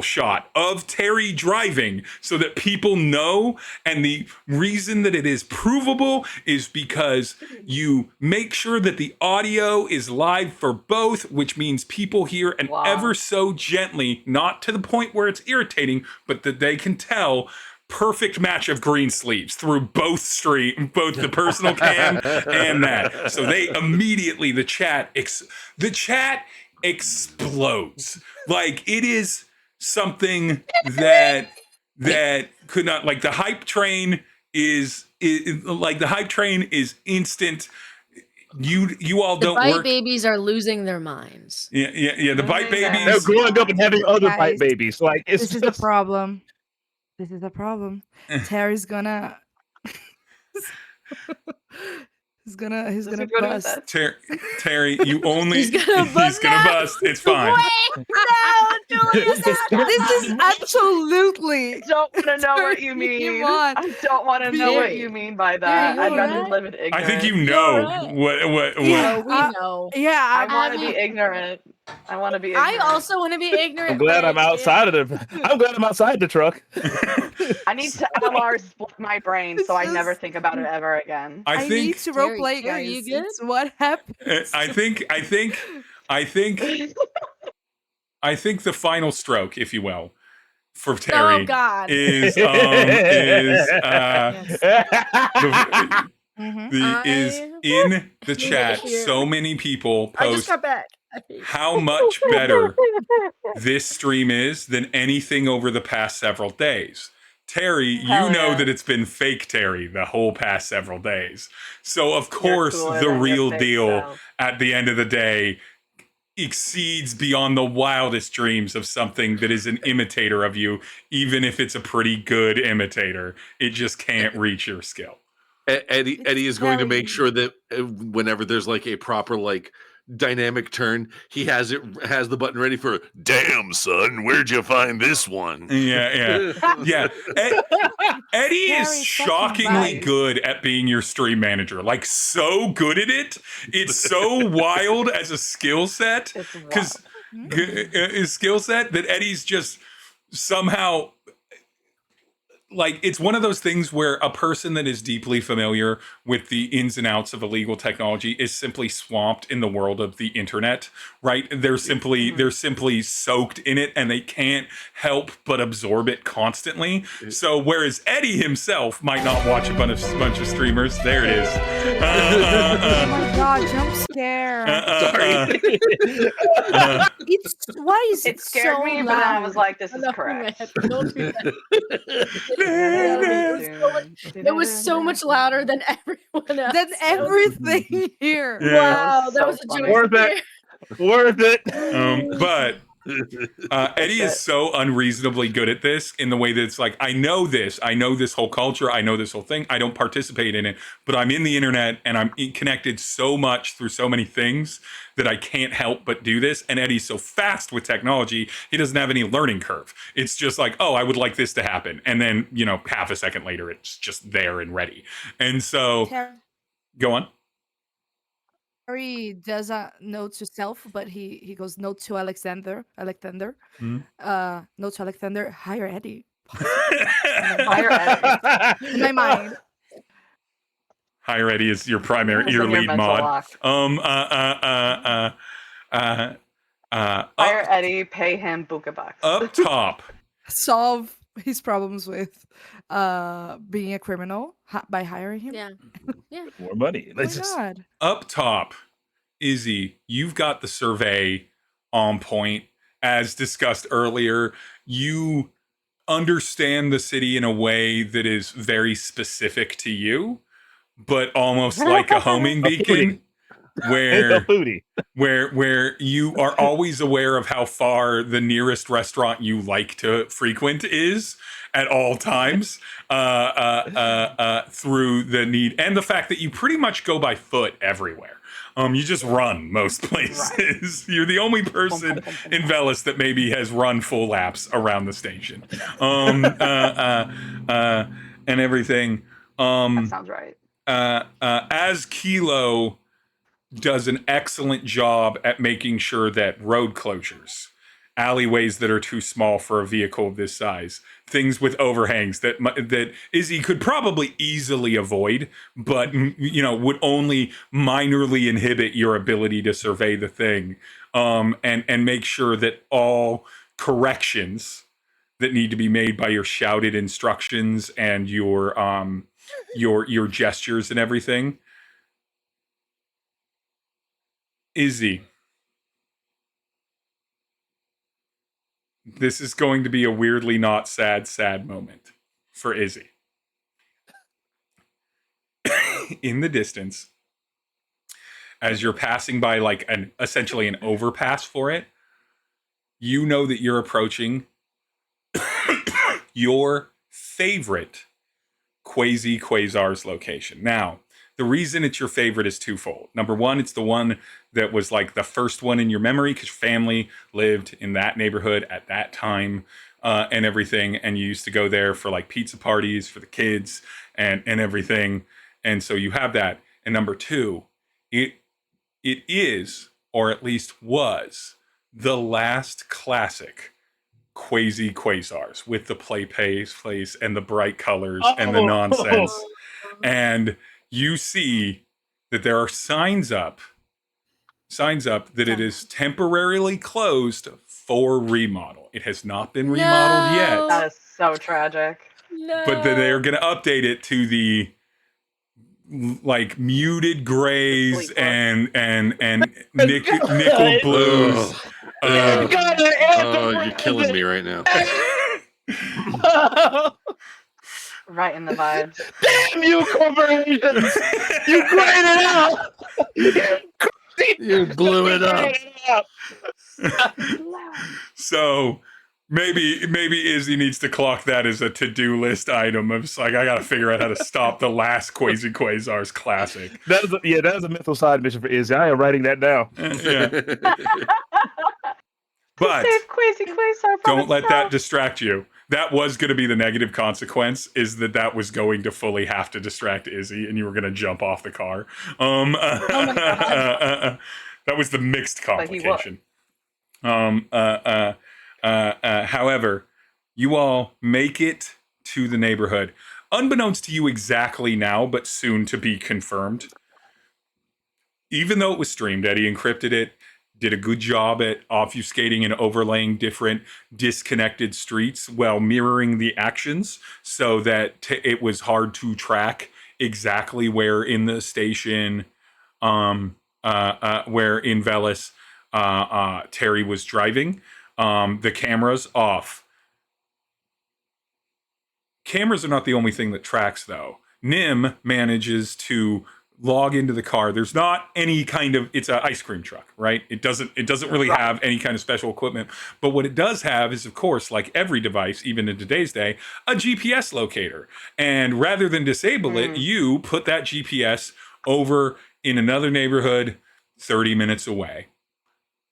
shot of Tery driving so that people know. And the reason that it is provable is because you make sure that the audio is live for both, which means people hear an ever so gently, not to the point where it's irritating, but that they can tell, perfect match of green sleeves through both the personal cam and that. So they immediately, the chat explodes. Like, it is something that could not, like, the hype train is instant. You all don't Byte work. babies are losing their minds. Yeah. The Byte They're babies. growing up and having other Guys, Byte babies. Like, it's This is a problem. Tery's gonna he's gonna bust. Tery, you only He's gonna bust. It's fine. Wait, no, Julia, This is absolutely. I don't want to know what you mean. I don't want to know what you mean by that. I'd rather live in ignorance. I think you know what. Yeah, we know. Yeah, I want to be ignorant. I want to be ignorant. I also want to be ignorant. I'm glad I'm outside the truck. I need to LR split my brain so I never think about it ever again. I need to Tery, roleplay, Tery, guys. you good? It's what happened. I think the final stroke, if you will, for Tery Oh God. is in the chat. So many people I just post got back. how much better this stream is than anything over the past several days. Tery, you know that it's been fake Tery the whole past several days. So, of course, the real deal at the end of the day exceeds beyond the wildest dreams of something that is an imitator of you, even if it's a pretty good imitator. It just can't reach your skill. Eddie is going to make sure that whenever there's like a proper like dynamic turn, he has the button ready for "Damn son, where'd you find this one?" Yeah. Eddie is shockingly good at being your stream manager. Like, so good at it. It's so wild as a skill set, because his skill set that Eddie's just somehow. Like, it's one of those things where a person that is deeply familiar with the ins and outs of illegal technology is simply swamped in the world of the internet, right? They're simply soaked in it, and they can't help but absorb it constantly. So whereas Eddie himself might not watch a bunch of streamers, there it is. Oh my god, jump scare. It's why is It it scared so me, loud? but then I was like, this is Enough, correct. man. Don't do that. It was so much louder than everyone else. Than everything here. Yeah. Wow, that So was a funny. jump Worth it. Worth it. But Eddie is so unreasonably good at this in the way that it's like, I know this whole culture, I know this whole thing, I don't participate in it, but I'm in the internet and I'm connected so much through so many things that I can't help but do this. And Eddie's so fast with technology, he doesn't have any learning curve. It's just like, oh, I would like this to happen. And then, half a second later, it's just there and ready. And so, go on. Tery does a note to self, but he goes note to Alexander. Mhm. Note to Alexander. Hire Eddie. Hire Eddie. In my mind. Hire Eddie is your What's your in your lead mental mod. lock? Hire Eddie, pay him buka bucks. Up top. Solve his problems with being a criminal by hiring him. Yeah. Yeah. More money. Oh my god. Up top, Izzy, you've got the survey on point. As discussed earlier, you understand the city in a way that is very specific to you, but almost like a homing beacon, where you are always aware of how far the nearest restaurant you like to frequent is at all times, through the need and the fact that you pretty much go by foot everywhere. You just run most places. Right. You're the only person in Velis that maybe has run full laps around the station, and everything. That sounds right. As Kilo does an excellent job at making sure that road closures, alleyways that are too small for a vehicle of this size, things with overhangs that Izzy could probably easily avoid, but would only minorly inhibit your ability to survey the thing, and make sure that all corrections that need to be made by your shouted instructions and your gestures and everything. Izzy, this is going to be a weirdly not sad moment for Izzy. In the distance, as you're passing by like essentially an overpass for it, you know that you're approaching your favorite Quasar's location. Now, the reason it's your favorite is twofold. Number one, it's the one that was like the first one in your memory because your family lived in that neighborhood at that time, and everything. And you used to go there for like pizza parties for the kids and everything. And so you have that. And number two, it is, or at least was, the last classic Quasars with the place and the bright colors and the nonsense. And you see that there are signs up that it is temporarily closed for remodel. It has not been remodeled yet. That is so tragic. No. But then they're going to update it to the like muted grays and nickel blues. You're killing me right now. Right in the vibes. Damn you, corporations! You grayed it out! You blew it up. So maybe Izzy needs to clock that as a to-do list item. It's like, I got to figure out how to stop the last Quasar's classic. That is a mental side mission for Izzy. I am writing that down. Yeah. But don't let that distract you. That was going to be the negative consequence, is that was going to fully have to distract Izzy and you were going to jump off the car. That was the mixed complication. However, you all make it to the neighborhood. Unbeknownst to you exactly now, but soon to be confirmed. Even though it was streamed, Eddie encrypted it, did a good job at obfuscating and overlaying different disconnected streets while mirroring the actions so that it was hard to track exactly where in the station, where in Velis, Tery was driving. The cameras off. Cameras are not the only thing that tracks, though. Nim manages to log into the car. There's not any kind of, it's an ice cream truck, right? It doesn't really have any kind of special equipment. But what it does have is, of course, like every device, even in today's day, a GPS locator. And rather than disable it, you put that GPS over in another neighborhood 30 minutes away.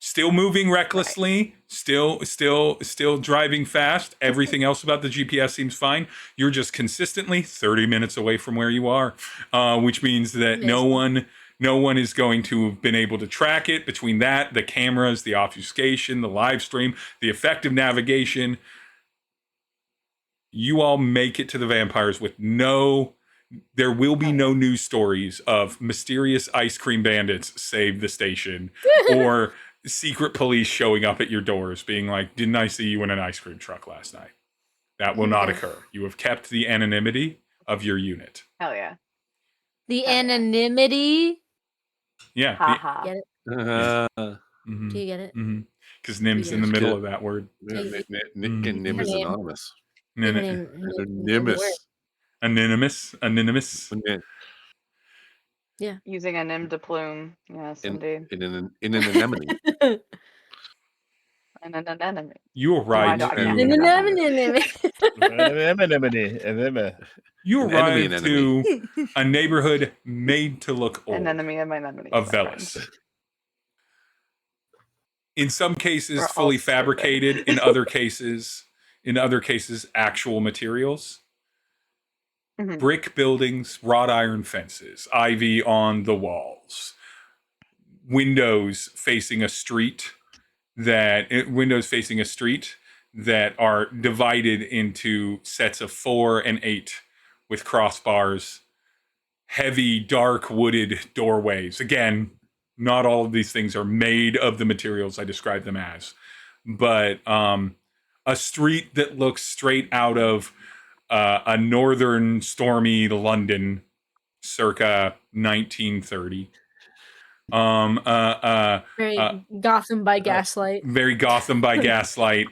Still moving recklessly, still driving fast. Everything else about the GPS seems fine. You're just consistently 30 minutes away from where you are, which means that no one is going to have been able to track it. Between that, the cameras, the obfuscation, the live stream, the effective navigation, you all make it to the vampires with there will be no news stories of mysterious ice cream bandits save the station or secret police showing up at your doors being like, didn't I see you in an ice cream truck last night? That will not occur. You have kept the anonymity of your unit. Hell yeah. The anonymity. Yeah. Haha. Get it? Mm-hmm. Do you get it? Because Nim's in the middle of that word. Nick and Nim is anonymous. Anonymous. Yeah. Using a nim Deplume. Yes, indeed. In an anemone. And an anemone. You arrive No, I to you arrive to a neighborhood made to look old. An enemy of my enemy. Of Velis. In some cases, fully fabricated. In other cases, actual materials. Brick buildings, wrought iron fences, ivy on the walls, windows facing a street that are divided into sets of 4 and 8 with crossbars, heavy, dark wooded doorways. Again, not all of these things are made of the materials I described them as, but a street that looks straight out of a northern stormy London circa 1930. Very Gotham by gaslight. Very Gotham by gaslight.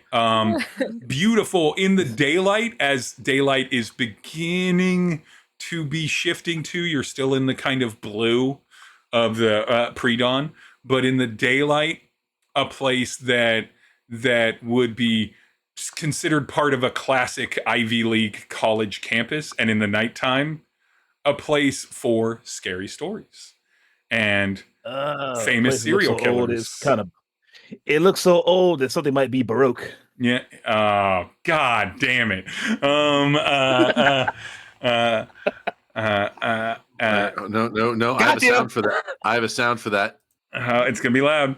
Beautiful in the daylight, as daylight is beginning to be shifting to. You're still in the kind of blue of the pre-dawn, but in the daylight, a place that would be considered part of a classic Ivy League college campus, and in the nighttime, a place for scary stories and famous serial killers. It looks so old that something might be Baroque. Yeah. God damn it. No. I have a sound for that. It's gonna be loud.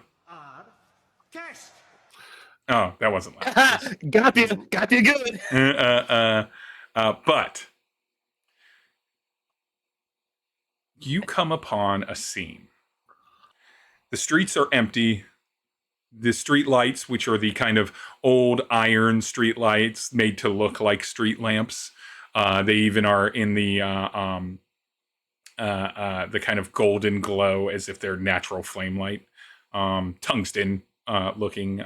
Oh, that wasn't loud. Got you good. But you come upon a scene. The streets are empty. The street lights, which are the kind of old iron street lights made to look like street lamps, they even are in the kind of golden glow as if they're natural flame light, tungsten looking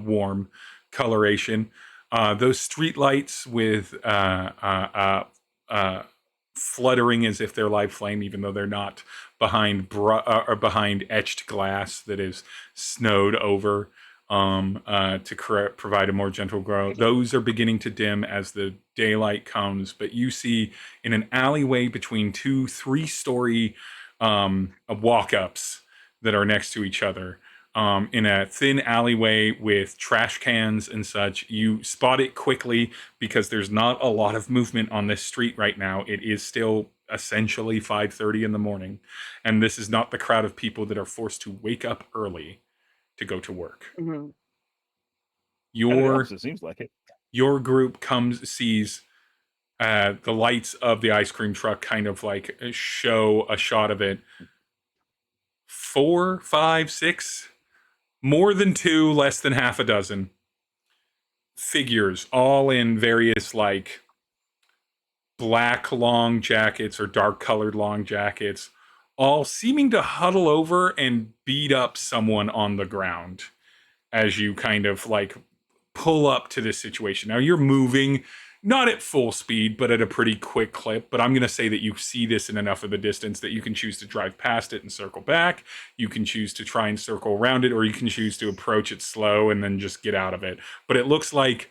warm coloration. Those street lights with fluttering as if they're live flame, even though they're not, behind etched glass that is snowed over to provide a more gentle glow. Those are beginning to dim as the daylight comes, but you see in an alleyway between 2-3-story walk-ups that are next to each other, in a thin alleyway with trash cans and such. You spot it quickly because there's not a lot of movement on this street right now. It is still essentially 5:30 in the morning, and this is not the crowd of people that are forced to wake up early to go to work. Mm-hmm. It seems like it. Your group sees the lights of the ice cream truck kind of like show a shot of it. 4, 5, 6, more than 2, less than half a dozen figures, all in various like black long jackets or dark colored long jackets, all seeming to huddle over and beat up someone on the ground as you kind of like pull up to this situation. Now you're moving not at full speed, but at a pretty quick clip. But I'm going to say that you see this in enough of a distance that you can choose to drive past it and circle back. You can choose to try and circle around it, or you can choose to approach it slow and then just get out of it. But it looks like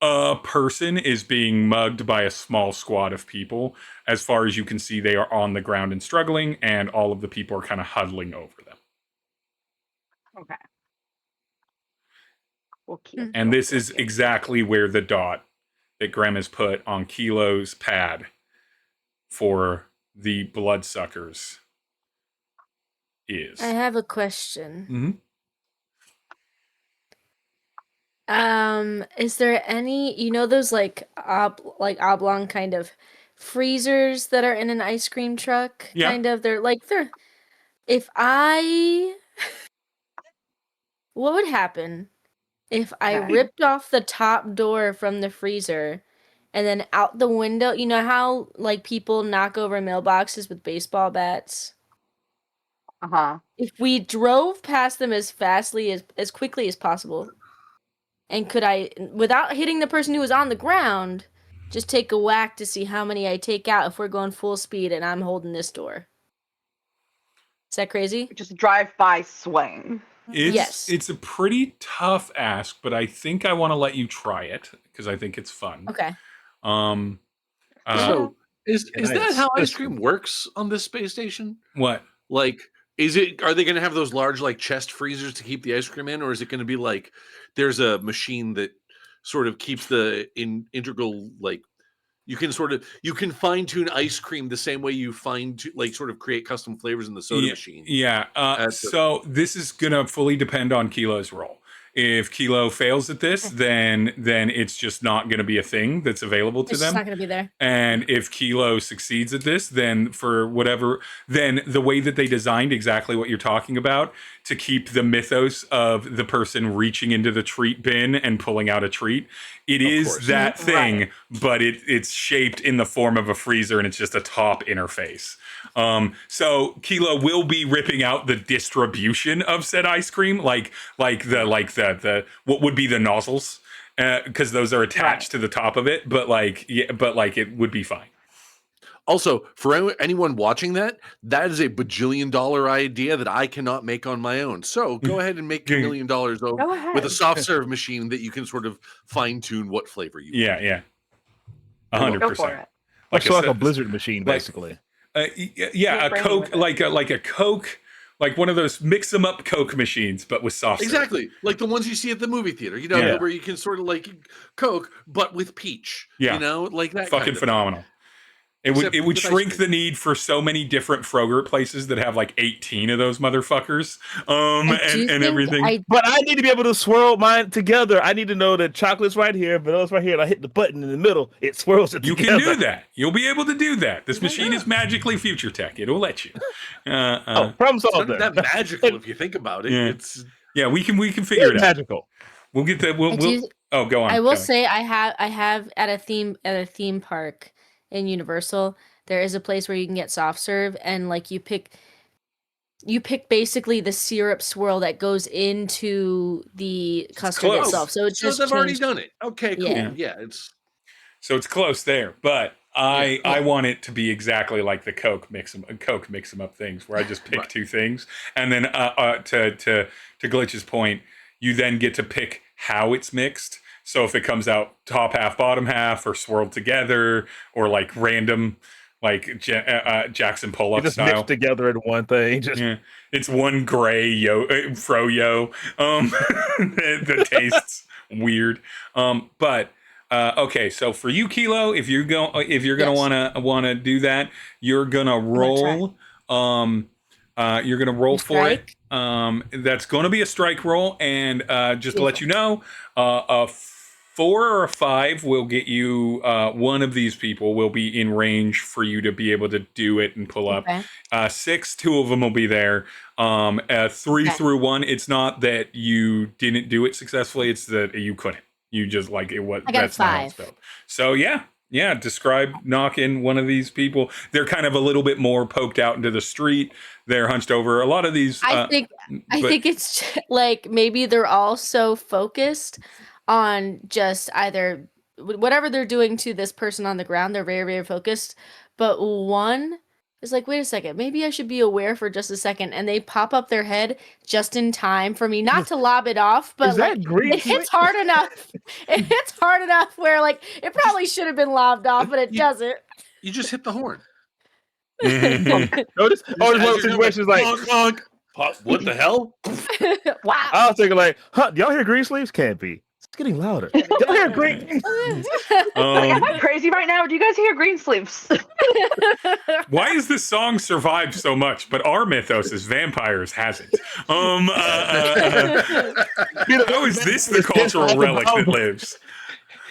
a person is being mugged by a small squad of people. As far as you can see, they are on the ground and struggling, and all of the people are kind of huddling over them. Okay. We'll keep And this is exactly where the dot that Graham has put on Kilo's pad for the bloodsuckers is. I have a question. Mm-hmm. Is there any, those like oblong kind of freezers that are in an ice cream truck? Yeah. Kind of. What would happen if I Okay. ripped off the top door from the freezer and then out the window? You know how like people knock over mailboxes with baseball bats? Uh-huh. If we drove past them as quickly as possible, and could I, without hitting the person who was on the ground, just take a whack to see how many I take out if we're going full speed and I'm holding this door? Is that crazy? Just drive-by swing. Yes. It's a pretty tough ask, but I think I want to let you try it because I think it's fun. Okay. So is Yeah, that nice. how ice cream works on this space station? What? Like, are they going to have those large like chest freezers to keep the ice cream in, or is it going to be like there's a machine that sort of keeps the integral, like you can fine tune ice cream the same way you sort of create custom flavors in the soda machine. Yeah. So this is gonna fully depend on Kilo's role. If Kilo fails at this, then it's just not going to be a thing that's available to It's them. just not going to be there. And if Kilo succeeds at this, then then the way that they designed exactly what you're talking about to keep the mythos of the person reaching into the treat bin and pulling out a treat, it is course. that thing, but it's shaped in the form of a freezer and it's just a top interface. So Kilo will be ripping out the distribution of said ice cream, like the what would be the nozzles, because those are attached to the top of it. But it would be fine. Also, for anyone watching that is a bajillion-dollar idea that I cannot make on my own. So go ahead and make $1 million with a soft serve machine that you can sort of fine-tune what flavor you want. Yeah. Go for 100%. it. Like a Blizzard machine, basically. A Coke, like a Coke, like one of those mix them up Coke machines, but with soft serve. Exactly, like the ones you see at the movie theater. Where you can sort of like Coke, but with peach. Yeah. Like that. Fucking phenomenal. It would shrink the need for so many different Frogurt places that have like 18 of those motherfuckers, and everything. But I need to be able to swirl mine together. I need to know that chocolate's right here, vanilla's right here, and I hit the button in the middle. It swirls it together. You can do that. You'll be able to do that. This machine is magically future tech. It'll let you. Problem solved. It's not that magical if you think about it. Yeah, we can figure it out. Magical. We'll get that. Go on. I will say I have at a theme park in Universal, there is a place where you can get soft serve, and like you pick basically the syrup swirl that goes into the custard itself. So it's just they've already done it. Okay, cool. Yeah, so it's close there, but I want it to be exactly like the Coke mix 'em up things where I just pick two things, and then to Glitch's point, you then get to pick how it's mixed. So if it comes out top half, bottom half, or swirled together, or like random, like Jackson Pollock just style, mixed together in one thing. It's one gray froyo that tastes weird. But okay, so for you, Kilo, if you're gonna wanna do that, you're gonna roll. You're gonna roll for it. That's gonna be a strike roll, and just to let you know, a 4 or a 5 will get you. One of these people will be in range for you to be able to do it and pull up. 6, 2 of them will be there. 3 through 1, it's not that you didn't do it successfully; it's that you couldn't. You just like it. What? I got that's a 5. not how it's built. So yeah, Yeah, describe knocking one of these people. They're kind of a little bit more poked out into the street. They're hunched over. A lot of these. I think it's like maybe they're all so focused on just either whatever they're doing to this person on the ground. They're very, very focused. But one is like, wait a second, maybe I should be aware for just a second. And they pop up their head just in time for me not to lob it off, but Is like that green it hits hard enough. It hits hard enough where like it probably should have been lobbed off, but it doesn't. You just hit the horn. Mhm. Notice, Just oh, as this one you're doing situation is like, honk, honk. What the hell? Wow. I was thinking like, huh, do y'all hear green sleeves? Can't be. It's getting louder. Do y'all hear green? Like, am I crazy right now? Do you guys hear green sleeves? Why has this song survived so much, but our mythos as vampires hasn't? How is this the cultural relic that lives?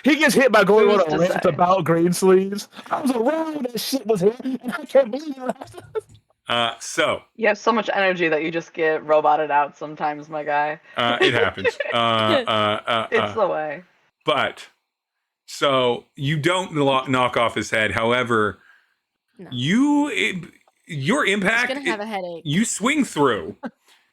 He gets hit by going on Who's a to rant say? about green sleeves. I was around when that shit was here, and I can't believe it. So You have so much energy that you just get roboted out sometimes, my guy. it happens. It's the way. But so you don't knock off his head. However, No. your He's impact, gonna have a headache. you swing through,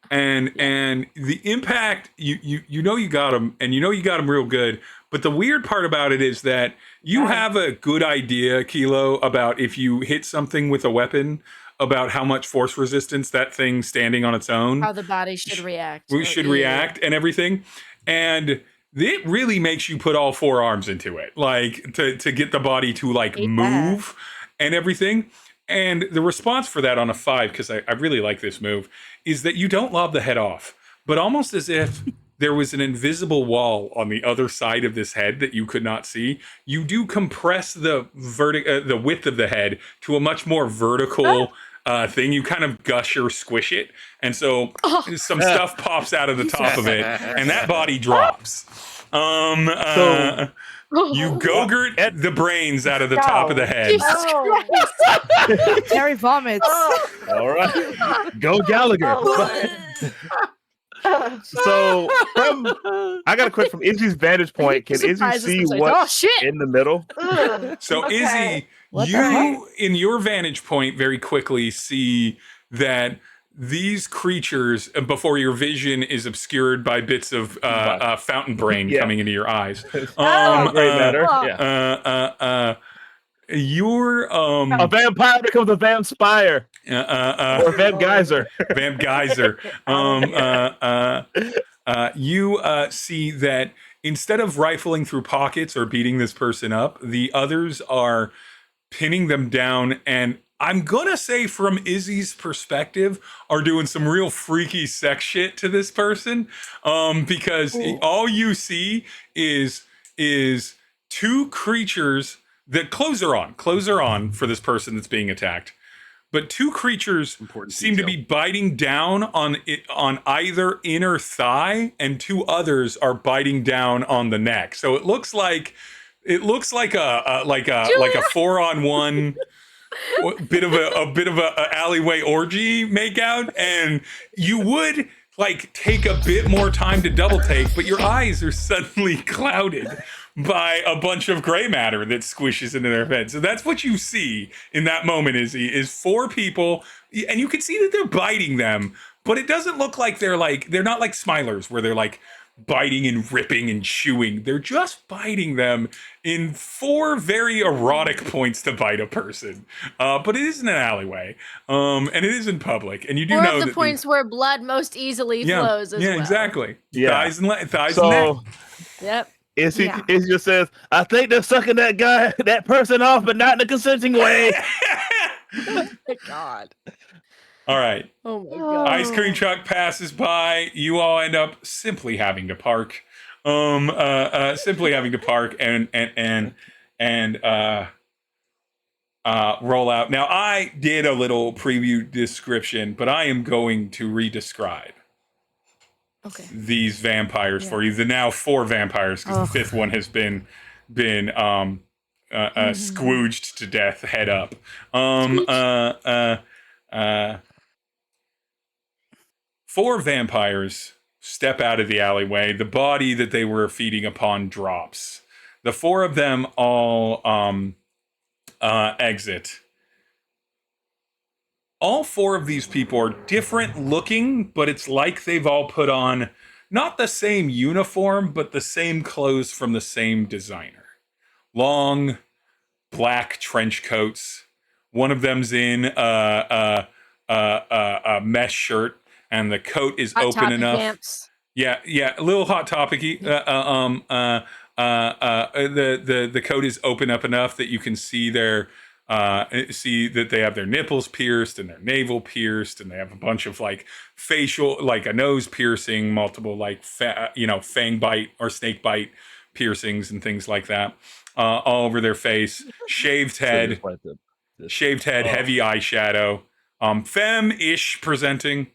and the impact, you know you got him, and you know you got him real good. But the weird part about it is that you have a good idea, Kilo, about if you hit something with a weapon, about how much force resistance that thing standing on its own How the body should react. we should react and everything. And it really makes you put all four arms into it, like to get the body to like Yeah. move and everything. And the response for that on a 5, because I really like this move, is that you don't lob the head off, but almost as if there was an invisible wall on the other side of this head that you could not see. You do compress the width of the head to a much more vertical thing. You kind of gush or squish it, and so some stuff pops out of the top of it, and that body drops. You go-gurt the brains out of the top of the head. Jesus Oh. Christ. Terry vomits. All right, go Gallagher. Oh. So, I got a question from Izzy's vantage point. Can Izzy Surprises see themselves. what's Oh shit! in the middle? Ugh. So Okay. Izzy, What the heck? you in your vantage point very quickly see that these creatures, before your vision is obscured by bits of fountain brain Yeah. coming into your eyes. Oh, great matter. well, Yeah. You're A vampire becomes a vampire or a vamp geyser. Vamp Geyser. You see that instead of rifling through pockets or beating this person up, the others are pinning them down, and I'm gonna say from Izzy's perspective, are doing some real freaky sex shit to this person, because all you see is two creatures that clothes are on for this person that's being attacked. But two creatures Important seem to be detail. biting down on either inner thigh, and two others are biting down on the neck. So it looks like a 4-on-1 bit of a alleyway orgy makeout, and you would like take a bit more time to double take, but your eyes are suddenly clouded by a bunch of gray matter that squishes into their head. So that's what you see in that moment, is 4 people, and you can see that they're biting them, but it doesn't look like they're not like Smilers where they're like biting and ripping and chewing. They're just biting them in 4 very erotic points to bite a person. But it is in an alleyway, and it is in public, and you do 4 know of the that points where blood most easily flows as well. exactly. Yeah. Thighs and thighs So and neck. Yep. Izzy, Yeah. Izzy just says, "I think they're sucking that person off, but not in a consenting way." God. All right. Oh my god. Ice cream truck passes by. You all end up simply having to park. Simply having to park and roll out. Now, I did a little preview description, but I am going to re-describe Okay. these vampires for you. The now 4 vampires, because the 5th one has been squooged to death, head up. 4 vampires step out of the alleyway. The body that they were feeding upon drops. The four of them all exit. All four of these people are different looking, but it's like they've all put on not the same uniform, but the same clothes from the same designer. Long, black trench coats. One of them's in a mesh shirt, and the coat is Hot open Topic enough. Camps. Yeah, a little hot topicy. The coat is open up enough that you can see see that they have their nipples pierced and their navel pierced, and they have a bunch of like facial, like a nose piercing, multiple like fang bite or snake bite piercings and things like that, all over their face. Shaved head, heavy eyeshadow, femme-ish presenting.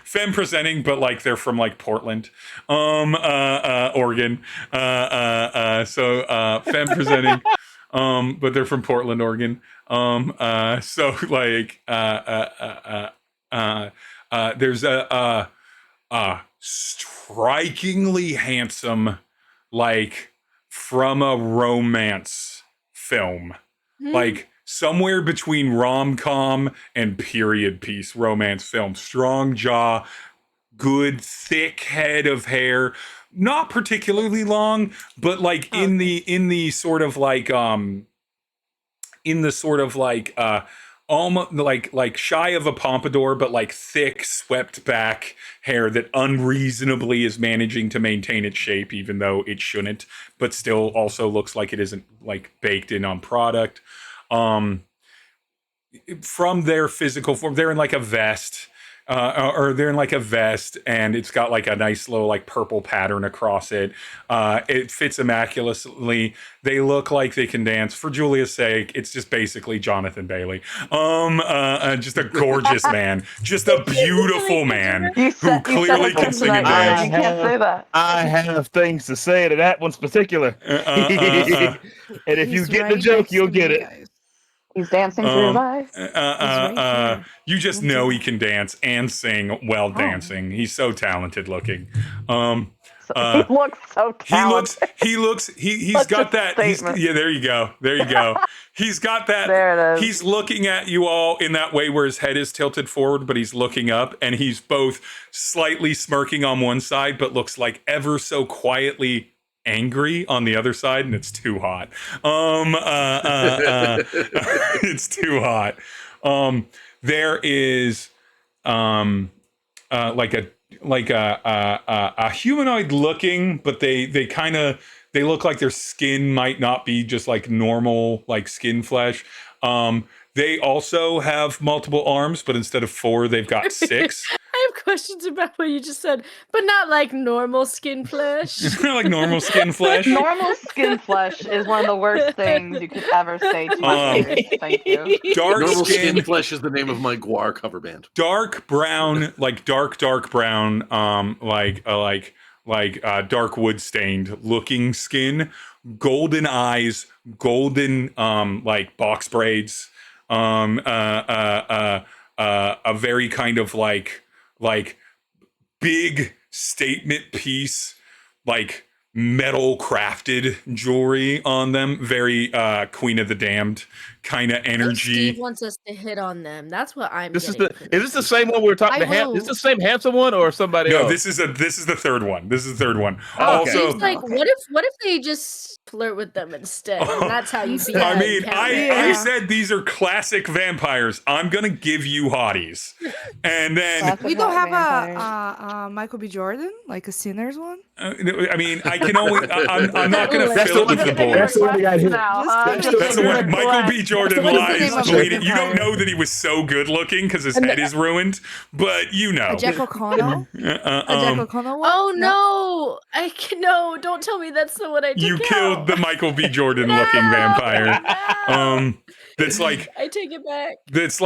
Femme presenting, but like they're from like Portland, Oregon. So femme presenting, but they're from Portland, Oregon. So like there's a strikingly handsome, like from a romance film, like somewhere between rom-com and period piece romance film. Strong jaw, good thick head of hair, not particularly long, but like in the sort of like almost like shy of a pompadour, but like thick swept back hair that unreasonably is managing to maintain its shape, even though it shouldn't, but still also looks like it isn't like baked in on product. From their physical form, they're in like a vest, and it's got like a nice little like purple pattern across it. It fits immaculately. They look like they can dance. For Julia's sake, it's just basically Jonathan Bailey. Just a gorgeous man, just a beautiful man who clearly can sing and dance. You can't say that. I have things to say to that one's particular. And if you get the joke, you'll get it. He's dancing through your life. You just know he can dance and sing while dancing. He's so talented looking. He looks so talented. He's got that. There you go. He's got that. There it is. He's looking at you all in that way where his head is tilted forward, but he's looking up, and he's both slightly smirking on one side, but looks like ever so quietly angry on the other side, and it's too hot. It's too hot. There is like a humanoid looking, but they look like their skin might not be just like normal like skin flesh. They also have multiple arms, but instead of 4, they've got 6. I have questions about what you just said, but not like normal skin flesh. Not like normal skin flesh. Normal skin flesh is one of the worst things you could ever say to my ears. Thank you. Normal skin flesh is the name of my Guar cover band. Dark brown, like dark brown, dark wood stained looking skin, golden eyes, golden like box braids, a very kind of like big statement piece, like metal crafted jewelry on them. Very Queen of the Damned kind of energy. Steve wants us to hit on them. That's what I'm. Is this the same one we were talking about? Is this the same handsome one or somebody else? No, this is the third one. Okay. Also, like, what if they just flirt with them instead? And that's how you see. I mean, I said these are classic vampires. I'm gonna give you hotties, and then We don't have a Michael B. Jordan, like a Sinners one. I mean, I can only. I'm not gonna fill it with the boys. That's the one we got here. That's the one. Michael B. Jordan What is the name lies. of the Bleeding. You don't vampire? know that he was so good looking because his head is ruined, but you know. A Jack O'Connell? A Jack O'Connell one? Oh no! No! Don't tell me that's the one I took You out. killed the Michael B. Jordan looking vampire. That's like I take it back. that's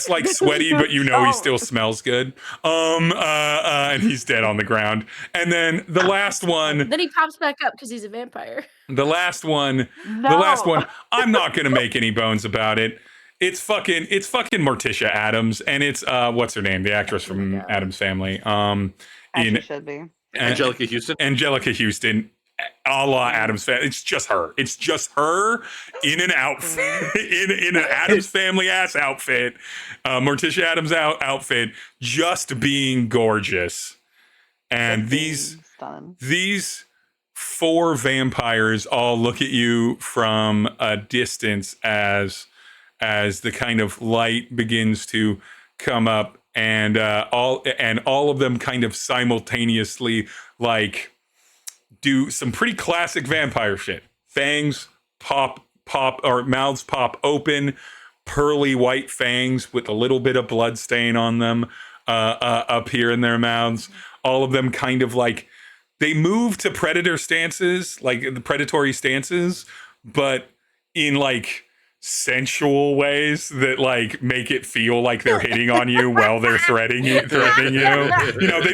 like sweaty, but you know he still smells good. And he's dead on the ground. And then the last one. Then he pops back up because he's a vampire. The last one, I'm not gonna make any bones about it. It's fucking Morticia Addams, and it's what's her name? The actress from Addams Family. As she should be. Angelica Houston. Angelica Houston. a la Adam's Family. It's just her. It's just her in an outfit, in an Adam's Family ass outfit, Morticia Adams outfit, just being gorgeous. And these 4 vampires all look at you from a distance as the kind of light begins to come up, and all of them kind of simultaneously like do some pretty classic vampire shit. Fangs pop, or mouths pop open, pearly white fangs with a little bit of blood stain on them appear in their mouths. All of them kind of like, they move to predator stances, like the predatory stances, but in like sensual ways that like make it feel like they're hitting on you while they're threatening you. You know, they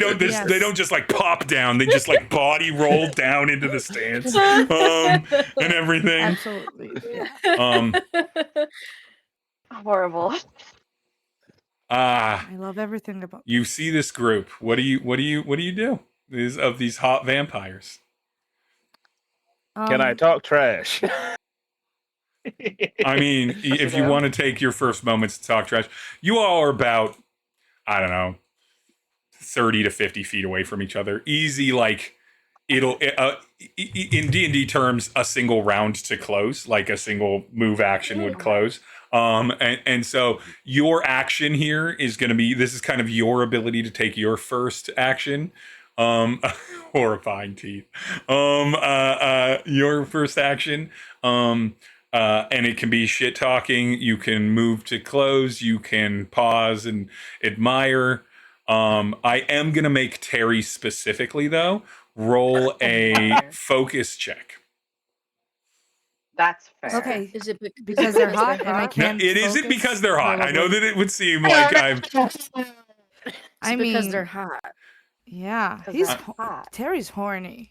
don't just like pop down, they just like body roll down into the stance and everything. Absolutely. Yeah. Horrible. I love everything about You see this group. What do you do? These hot vampires. Can I talk trash? I mean, if you want to take your first moments to talk trash, you all are about, I don't know, 30 to 50 feet away from each other. Easy, like, it'll, in D&D terms, a single round to close, like a single move action would close. And so your action here is going to be, this is kind of your ability to take your first action. Horrifying teeth. Your first action. And it can be shit talking. You can move to close. You can pause and admire. I am going to make Tery specifically, though, roll a focus check. That's fair. Okay. Is it because they're hot and I can't. No, it isn't focus? because they're hot. I know that it would seem like I'm. I because mean, they're hot. Yeah, Because he's they're hot. Terry's horny.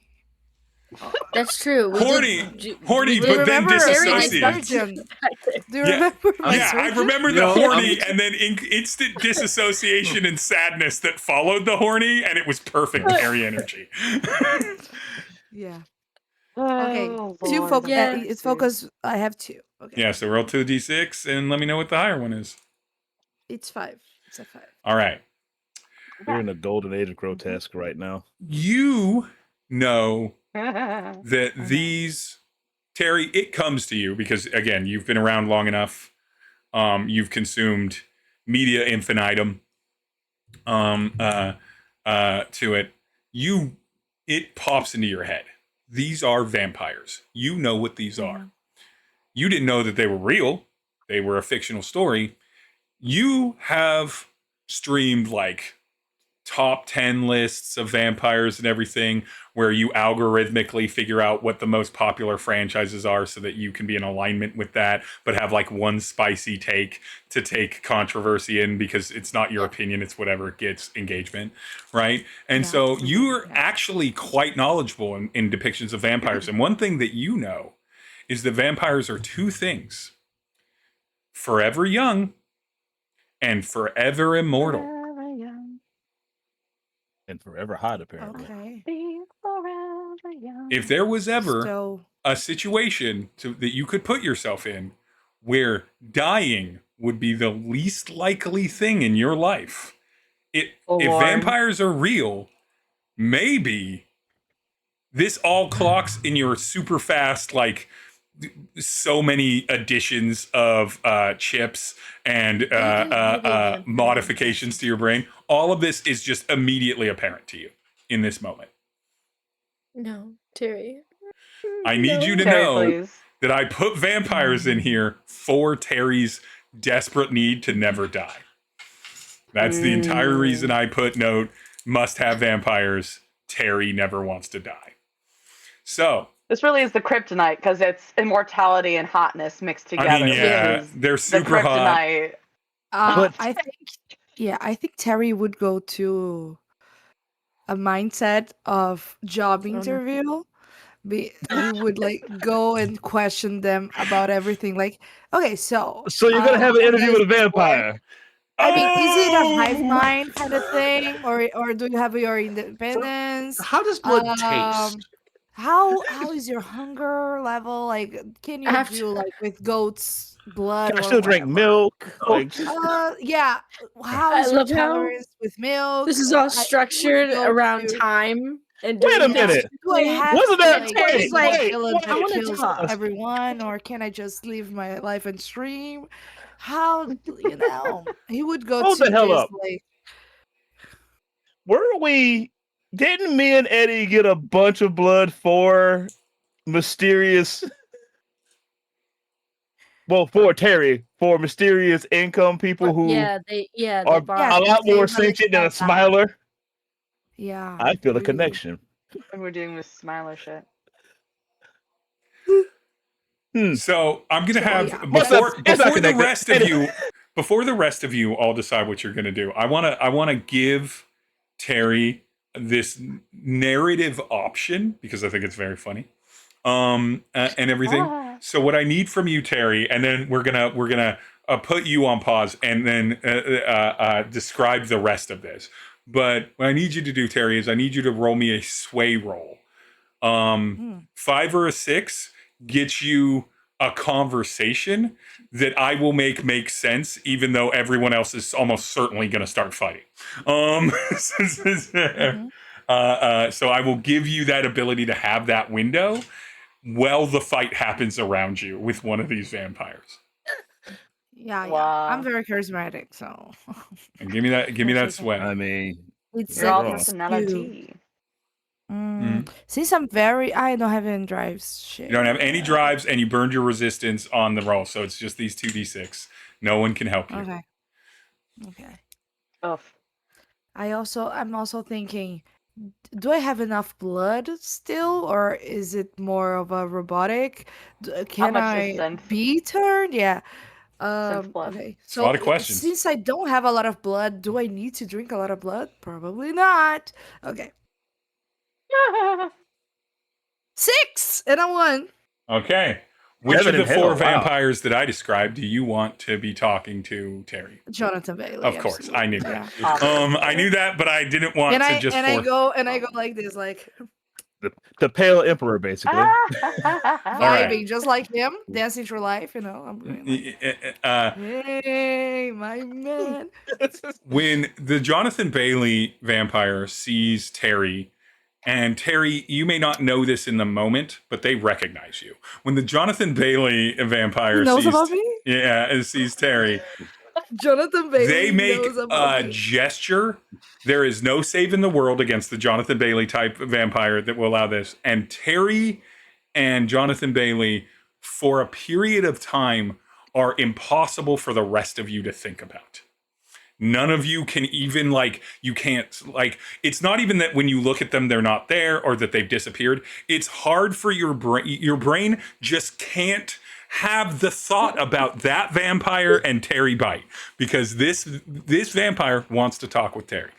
That's true. Horny, we but then remember disassociate. Surgeon. Do you Yeah. remember my Yeah, I surgeon? remember the horny and then instant disassociation and sadness that followed the horny, and it was perfect Tery energy. Yeah. Oh, Okay. Lord, Two focus. Yeah. It's focus. I have 2. Okay. Yeah, so roll 2d6 and let me know what the higher one is. It's 5. It's a 5. All right. We're in the golden age of grotesque right now. You know Lord. that these, Tery, it comes to you because, again, you've been around long enough. You've consumed media infinitum to it. It pops into your head. These are vampires. You know what these are. You didn't know that they were real. They were a fictional story. You have streamed like top 10 lists of vampires and everything where you algorithmically figure out what the most popular franchises are so that you can be in alignment with that, but have like one spicy take to take controversy in because it's not your opinion, it's whatever gets engagement, right? And so you're actually quite knowledgeable in depictions of vampires. And one thing that you know is that vampires are 2 things: forever young and forever immortal. And forever hot, apparently. Okay. If there was ever So a situation that you could put yourself in where dying would be the least likely thing in your life, if vampires are real, maybe this all clocks in your super fast, like, so many additions of chips and modifications to your brain. All of this is just immediately apparent to you in this moment. No, Tery. I need you to Tery, know please. that I put vampires in here for Tery's desperate need to never die. That's the entire reason I put note, must have vampires. Tery never wants to die. So, This really is the kryptonite because it's immortality and hotness mixed together. I mean, which yeah, is they're the super hot. kryptonite. I think Terry would go to a mindset of job interview. He would like go and question them about everything. Like, okay, so So you're gonna have an interview with a vampire. I mean, is it a hive mind kind of thing, or do you have your independence? How does blood taste? How is your hunger level? Like, can you After- do like with goat's blood Can I or still drink whatever? milk? Like, Yeah. How I is your love how tolerance with milk? This is all I structured go around to- time and Wait doing a things minute. Do I quickly. have Wasn't to that- like Terry's be like, a villain I that wanna kills talk. everyone, or can I just live my life and stream? How he would go Hold to the hell this up. like Didn't me and Eddie get a bunch of blood for mysterious? Well, for Tery, for mysterious income people who they are bought a lot they more wanted sentient than a that back. smiler. Yeah. I feel a really. connection. And we're doing this smiler shit. So I'm gonna So, have yeah. It's not before the connected. rest of you before the rest of you all decide what you're gonna do. I wanna give Tery this narrative option because I think it's very funny, and everything. Ah. So what I need from you, Tery, and then we're gonna put you on pause and then describe the rest of this. But what I need you to do, Tery, is I need you to roll me a sway roll. 5 or a 6 gets you a conversation that I will make sense, even though everyone else is almost certainly going to start fighting. So I will give you that ability to have that window while the fight happens around you with one of these vampires. Yeah, Wow. I'm very charismatic, so And give me that sway. I mean, it's You're all wrong. personality. Since I don't have any drives. Shit. You don't have any drives, and you burned your resistance on the roll, so it's just these 2d6. No one can help you. Okay. Ugh. I'm also thinking, do I have enough blood still, or is it more of a robotic? Can much I is synth? be turned? Yeah. blood. Okay. It's a lot of questions. Since I don't have a lot of blood, do I need to drink a lot of blood? Probably not. Okay. 6 and a 1. Okay. Which Heaven of the and four hell, wow. vampires that I described do you want to be talking to, Tery? Jonathan Bailey. Of course, I knew that. Yeah. I knew that, but I didn't want And to I just and I go like this, like The pale emperor, basically. vibing, just like him, dancing through life. I'm going like, hey, my man. When the Jonathan Bailey vampire sees Tery, and Tery, you may not know this in the moment, but they recognize you. When the Jonathan Bailey vampire He knows sees, about me? and sees Tery, Jonathan Bailey they make knows about a me. gesture. There is no save in the world against the Jonathan Bailey type vampire that will allow this. And Tery and Jonathan Bailey, for a period of time, are impossible for the rest of you to think about. None of you can even you can't it's not even that when you look at them they're not there or that they've disappeared. It's hard for your brain just can't have the thought about that vampire and Tery Byte, because this vampire wants to talk with Tery.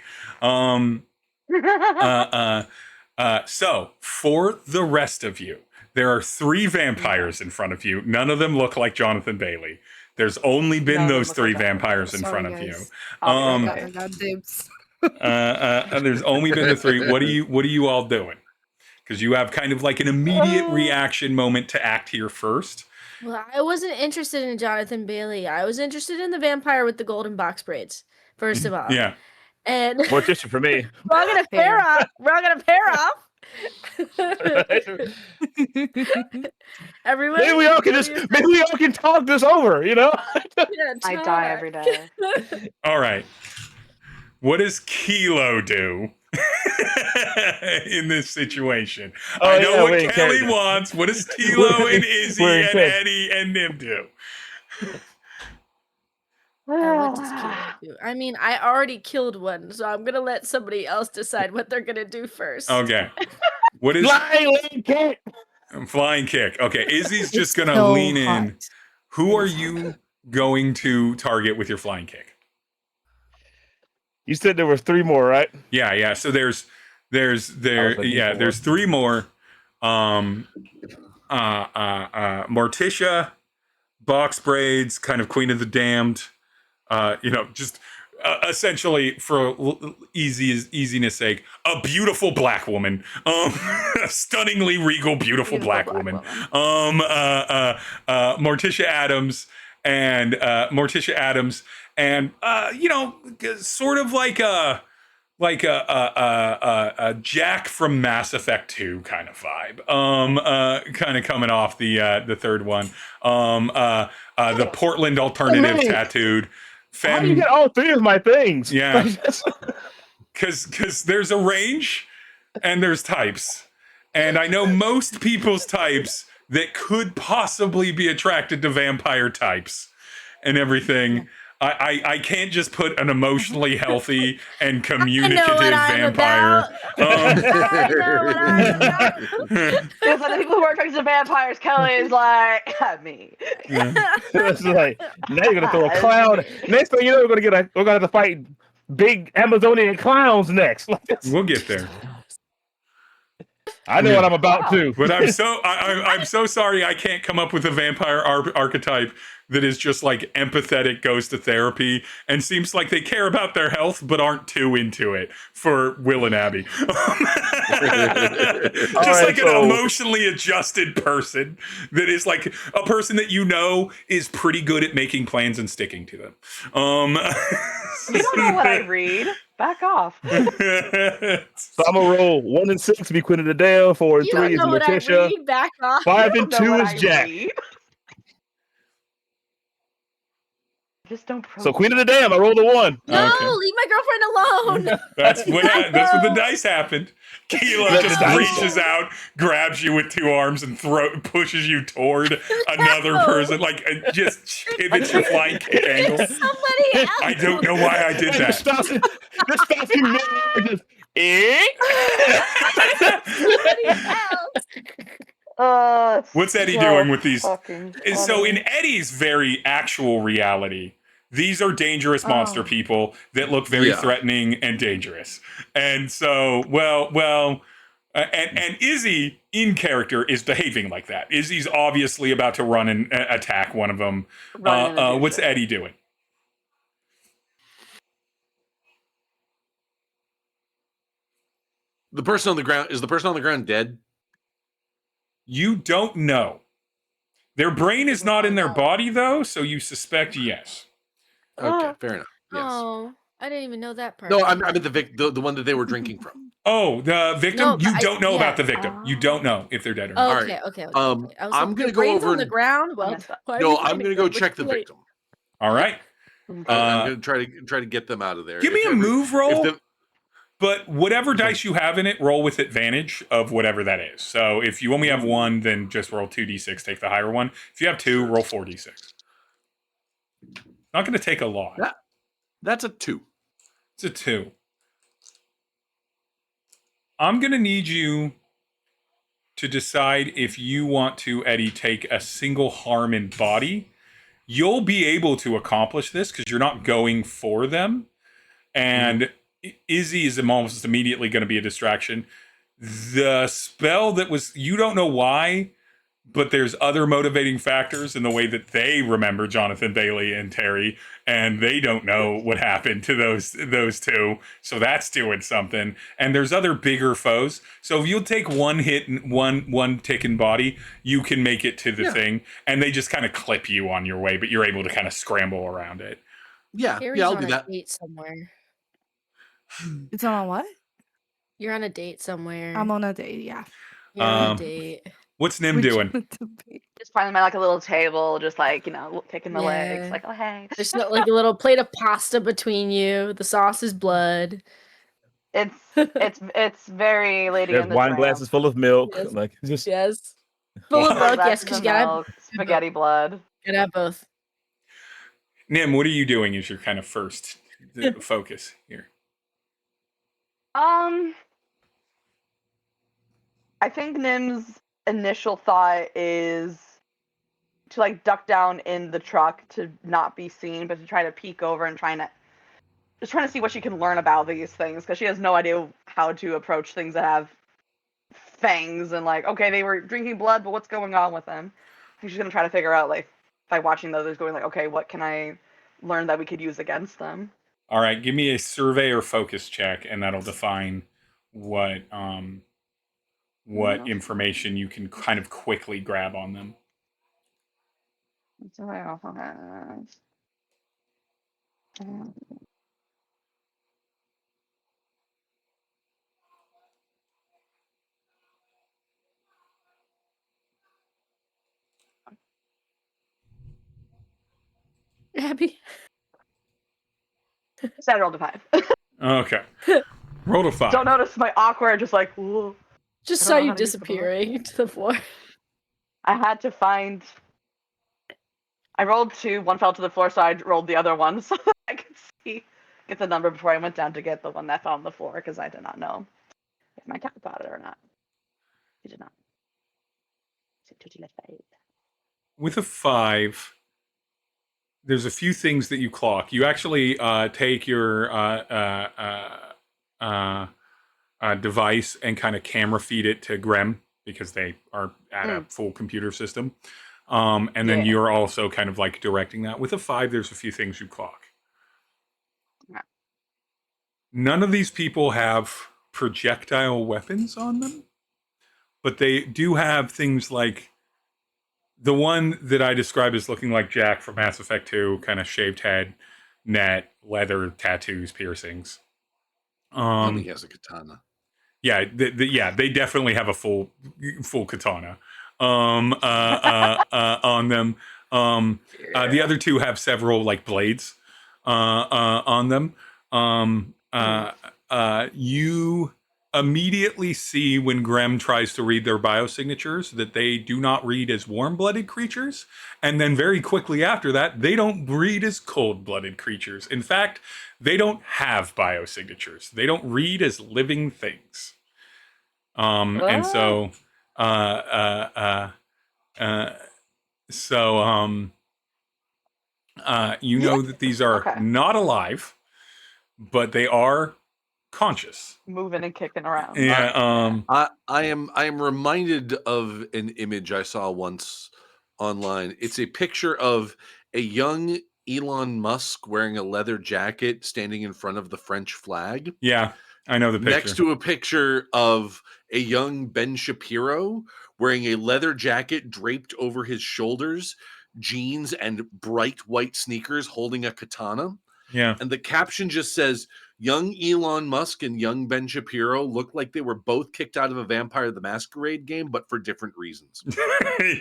So for the rest of you, there are 3 vampires in front of you. None of them look like Jonathan Bailey. There's only been None of them those look 3 like Jonathan vampires in Sorry, front of you. guys. Obviously. I got dibs. There's only been the 3. What are you all doing? Because you have kind of like an immediate reaction moment to act here first. Well, I wasn't interested in Jonathan Bailey. I was interested in the vampire with the golden box braids, first of all. Yeah. And More tissue for me. we're all gonna pair off. Everyone. Maybe we all can talk this over, Yeah, I talk. die every day. All right. What does Kilo do in this situation? Oh, I know yeah, what wait, Kelly Kelly. wants. What does Kilo and Izzy We're in and check. Eddie and Nim do? What does Kilo do? I mean, I already killed one, so I'm gonna let somebody else decide what they're gonna do first. Okay. What is Flying cat. flying kick? Okay, Izzy's just It's gonna so lean in. hot. Who are you going to target with your flying kick? You said there were 3 more, right? Yeah. So there's like, there's 3 more. Morticia, box braids, kind of Queen of the Damned. Just essentially, for easiness sake, a beautiful black woman, a stunningly regal, beautiful black woman, Morticia Adams, and sort of like a Jack from Mass Effect 2 kind of vibe. Kind of coming off the third one. The Portland alternative tattooed. How do you get all three of my things? Yeah. Because there's a range and there's types. And I know most people's types that could possibly be attracted to vampire types and everything. I can't just put an emotionally healthy and communicative vampire. Because the people who are attracted to vampires, Kelly is like, me. It's like, now you're gonna throw a clown. Next thing you know, we're gonna have to fight big Amazonian clowns next. We'll get there. I know what I'm about to. But I'm so sorry I can't come up with a vampire archetype that is just like empathetic, goes to therapy, and seems like they care about their health but aren't too into it for Will and Abby. Just like an emotionally adjusted person that is like a person that you know is pretty good at making plans and sticking to them. You don't know what I read. Back off. So I'm gonna roll 1 and 6 be Queen of the Dale, 4 and 3 is Morticia, Back off. 5 and 2 is Jack. Just don't. So Queen of the Dam, I rolled a 1. No, Okay. leave my girlfriend alone. That's when the dice happened. Keela just reaches out, grabs you with 2 arms, and pushes you toward another person. Like, just pivots your flying kick angle. Somebody else. I don't know why I did that. This stops you mid. What's Eddie doing with these? So in Eddie's very actual reality, these are dangerous monster people that look very threatening and dangerous. And so, and Izzy in character is behaving like that. Izzy's obviously about to run and attack one of them. What's Eddie doing? The person on the ground, is the person on the ground dead? You don't know. Their brain is not in their body, though, so you suspect yes. Okay, fair enough. Yes. Oh, I didn't even know that part. No, I meant the one that they were drinking from. Oh, the victim? No, You don't know about the victim. You don't know if they're dead or not. Okay, okay. I was I'm like, gonna the go brain's over on the and- ground. Well, why are No, we I'm finding gonna go them? check the It's too late. victim. All right. I'm gonna try to get them out of there. Give me a move roll. If But whatever dice you have in it, roll with advantage of whatever that is. So if you only have 1, then just roll 2d6, take the higher one. If you have 2, roll 4d6. Not going to take a lot. That's a 2. It's a 2. I'm going to need you to decide if you want to, Eddie, take a single harm in body. You'll be able to accomplish this because you're not going for them. And Izzy is almost immediately going to be a distraction. The spell that was, you don't know why, but there's other motivating factors in the way that they remember Jonathan Bailey and Tery, and they don't know what happened to those two. So that's doing something. And there's other bigger foes. So if you'll take one hit and one tick in body, you can make it to the thing, and they just kind of clip you on your way, but you're able to kind of scramble around it. Yeah, Terry's I'll on do a that. date somewhere. It's on what? You're on a date somewhere. I'm on a date, yeah. You're on a date. What's Nim doing? Just finding my like a little table, just like kicking the legs, Yeah. like, oh hey. There's not like a little plate of pasta between you. The sauce is blood. It's very Lady There's in the wine Tramp. glasses full of milk. Yes. Like just Yes. Full of milk, yes, because you gotta milk, spaghetti blood. have both. Nim, what are you doing as your kind of first focus here? I think Nim's initial thought is to like duck down in the truck to not be seen, but to try to peek over and trying to see what she can learn about these things, because she has no idea how to approach things that have fangs and like, okay, they were drinking blood, but what's going on with them? I think she's gonna try to figure out, like, by watching the others, going like, okay, what can I learn that we could use against them? All right, give me a survey or focus check, and that'll define what information you can kind of quickly grab on them. So I also have. Abby. I rolled a 5. Okay. Roll a 5. Don't notice my awkward, just like, ooh. Just I saw don't know you how to use the book. disappearing to the floor. I had to find. I rolled 2, one fell to the floor, so I rolled the other one so I could get the number before I went down to get the one that fell on the floor because I did not know if my cat got it or not. He did not. With a 5, there's a few things that you clock. You actually take your device and kind of camera feed it to Grem because they are at a full computer system. And then you're also kind of like directing that. With a 5, there's a few things you clock. Yeah. None of these people have projectile weapons on them, but they do have things like the one that I describe as looking like Jack from Mass Effect 2, kind of shaved head, net, leather, tattoos, piercings. He has a katana. Yeah, they definitely have a full katana on them. The other two have several like blades on them. You immediately see when Grem tries to read their biosignatures that they do not read as warm-blooded creatures, and then very quickly after that, they don't read as cold-blooded creatures. In fact, they don't have biosignatures. They don't read as living things. And so, you know that these are not alive, but they are conscious, moving and kicking around. Yeah. I am reminded of an image I saw once online. It's a picture of a young Elon Musk wearing a leather jacket standing in front of the French flag. Yeah, I know the picture. Next to a picture of a young Ben Shapiro wearing a leather jacket draped over his shoulders, jeans, and bright white sneakers holding a katana. Yeah. And the caption just says, young Elon Musk and young Ben Shapiro look like they were both kicked out of a Vampire the Masquerade game, but for different reasons.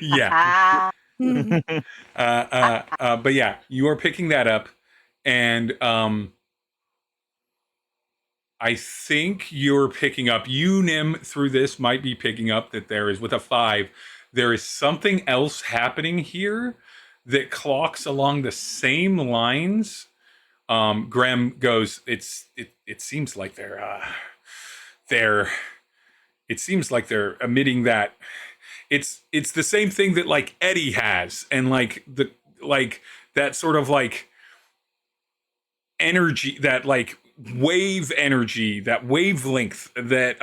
Yeah. But yeah, you are picking that up. And I think you're picking up, you, Nim, through this might be picking up that there is, with a 5, there is something else happening here that clocks along the same lines. Graham goes, it seems like it seems like they're emitting that. It's the same thing that like Eddie has, and like that sort of like energy, that like wave energy, that wavelength, that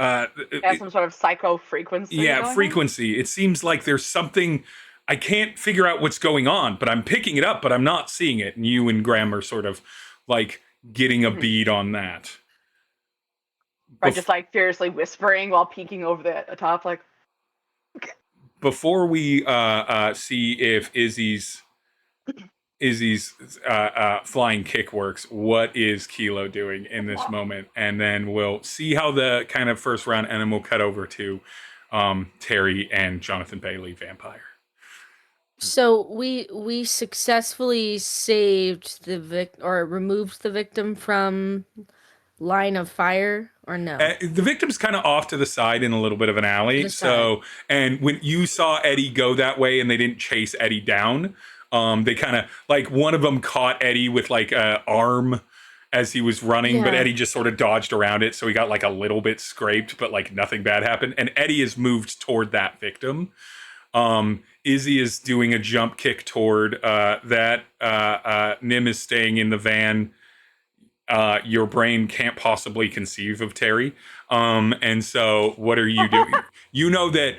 some sort of psycho frequency. Yeah, frequency. It seems like there's something. I can't figure out what's going on, but I'm picking it up, but I'm not seeing it. And you and Graham are sort of like getting a bead on that. Right, just like furiously whispering while peeking over the top, like. Before we see if Izzy's flying kick works, what is Kilo doing in this moment? And then we'll see how the kind of first round, and then we'll cut over to Tery and Jonathan Bailey, vampire. So we successfully saved removed the victim from line of fire, or no? The victim's kind of off to the side in a little bit of an alley. So, and when you saw Eddie go that way and they didn't chase Eddie down, they kind of, like, one of them caught Eddie with like a arm as he was running, but Eddie just sort of dodged around it. So he got like a little bit scraped, but like nothing bad happened. And Eddie is moved toward that victim. Izzy is doing a jump kick toward that. Nim is staying in the van. Your brain can't possibly conceive of Tery. And so what are you doing? You know that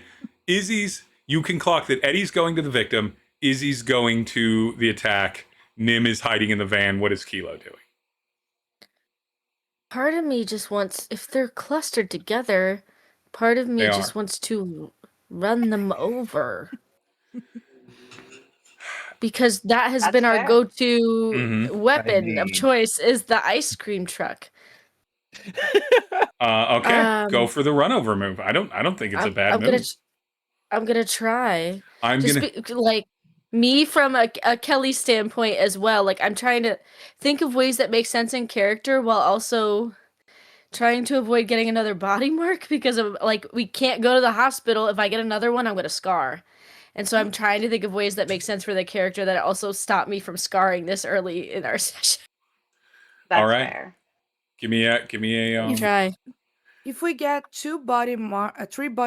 you can clock that Eddie's going to the victim, Izzy's going to the attack, Nim is hiding in the van. What is Kilo doing? part of me just wants, if they're clustered together, part of me They just are. wants to run them over. Because that has That's been our fair. go-to Mhm. weapon of mean- choice is the ice cream truck. Okay, go Um, for the run over move. I don't think it's a bad I'm gonna move. I'm gonna try. I'm Just gonna. like me from a Kelly standpoint as well. Like I'm trying to think of ways that make sense in character while also trying to avoid getting another body mark because of like we can't go to the hospital. If I get another one, I'm gonna scar. And so I'm trying to think of ways that make sense for the character that also stop me from scarring this early in our session. That's All right. fair. Give me a. Try. If we get three body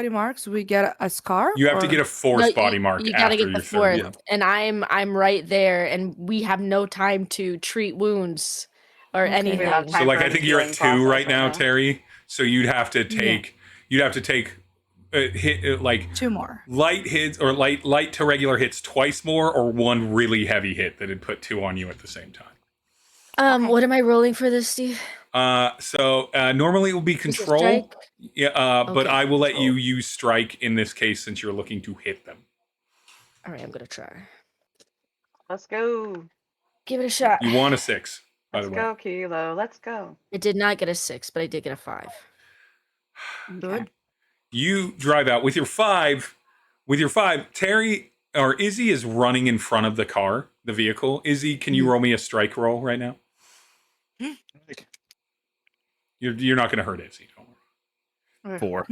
marks, we get a scar. You have to or- get a force body mark You gotta after get the your third fourth, one. and I'm right there, and we have no time to treat wounds or Okay. anything. We don't have So time like for I any think you're at healing 2 process right now, now. Terry. So you'd have to take. You'd have to take. Hit like 2 more. light hits or light to regular hits twice more, or one really heavy hit that'd put 2 on you at the same time. Okay. What am I rolling for this, Steve? So normally it will be Is it control. strike? Yeah, but Okay, I will let you control. use strike in this case since you're looking to hit them. All right, I'm gonna try. Let's go. Give it a shot. You want a 6, by Let's the way. go, Kilo. Let's go. I did not get a 6, but I did get a 5. Good. You drive out with your 5. With your 5, Terry or Izzy is running in front of the car, the vehicle. Izzy, can you roll me a strike roll right now? You're not going to hurt Izzy. Don't worry. 4.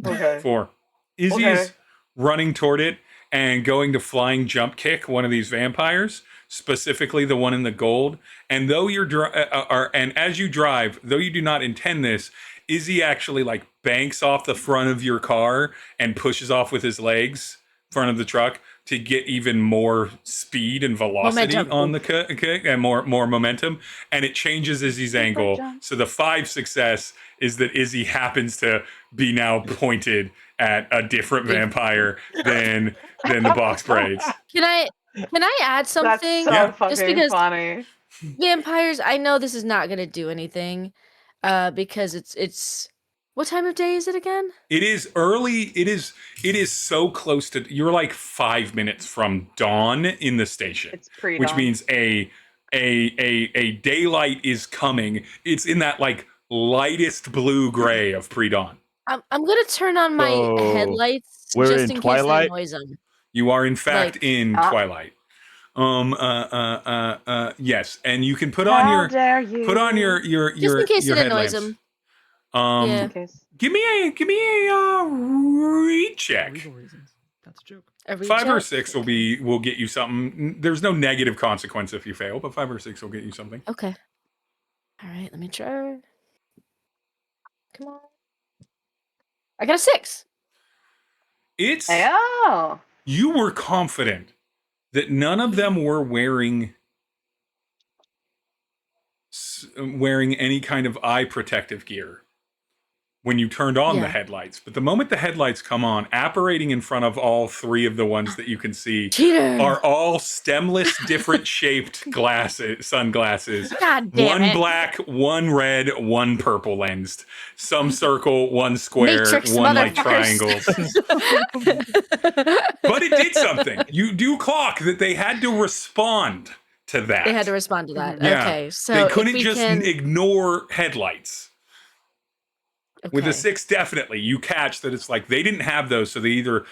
Okay. 4. Izzy Okay. is running toward it and going to flying jump kick one of these vampires, specifically the one in the gold. And though and as you drive, though you do not intend this, Izzy actually like banks off the front of your car and pushes off with his legs in front of the truck to get even more speed and velocity Momentum. on the kick and more momentum. And it changes Izzy's angle. jump. So the 5 success is that Izzy happens to be now pointed at a different vampire than the box braids. Can I add That's something? so Yeah. fucking Just because- funny. Vampires, I know this is not gonna do anything, because it's what time of day is it again? It is early. It is so close to. You're like 5 minutes from dawn in the station, It's pre-dawn. which means a daylight is coming. It's in that like lightest blue gray of pre-dawn. I'm gonna turn on my So, headlights we're just in in case twilight? that annoys them. You are in fact Like, in twilight. Yes, and you can put How on your dare you? Just in case your it annoys headlamps. them. Yeah. In case. Give me a read check. Legal reasons. That's a joke. A 5 or recheck? 6 will get you something. There's no negative consequence if you fail, but 5 or 6 will get you something. Okay. All right, let me try. Come on. I got a 6. It's Oh. you were confident that none of them were wearing any kind of eye protective gear when you turned on the Yeah. headlights. But the moment the headlights come on, apparating in front of all 3 of the ones that you can see Cheater. are all stemless, different shaped sunglasses. God damn One it. black, one red, one purple lensed. Some circle, one square, Matrix one like motherfuckers. triangles. But it did something. You do clock that they had to respond to that. They had to respond to that. Yeah. Okay, so They if couldn't we just can... ignore headlights. With a Okay. 6, definitely you catch that it's like they didn't have those, so they either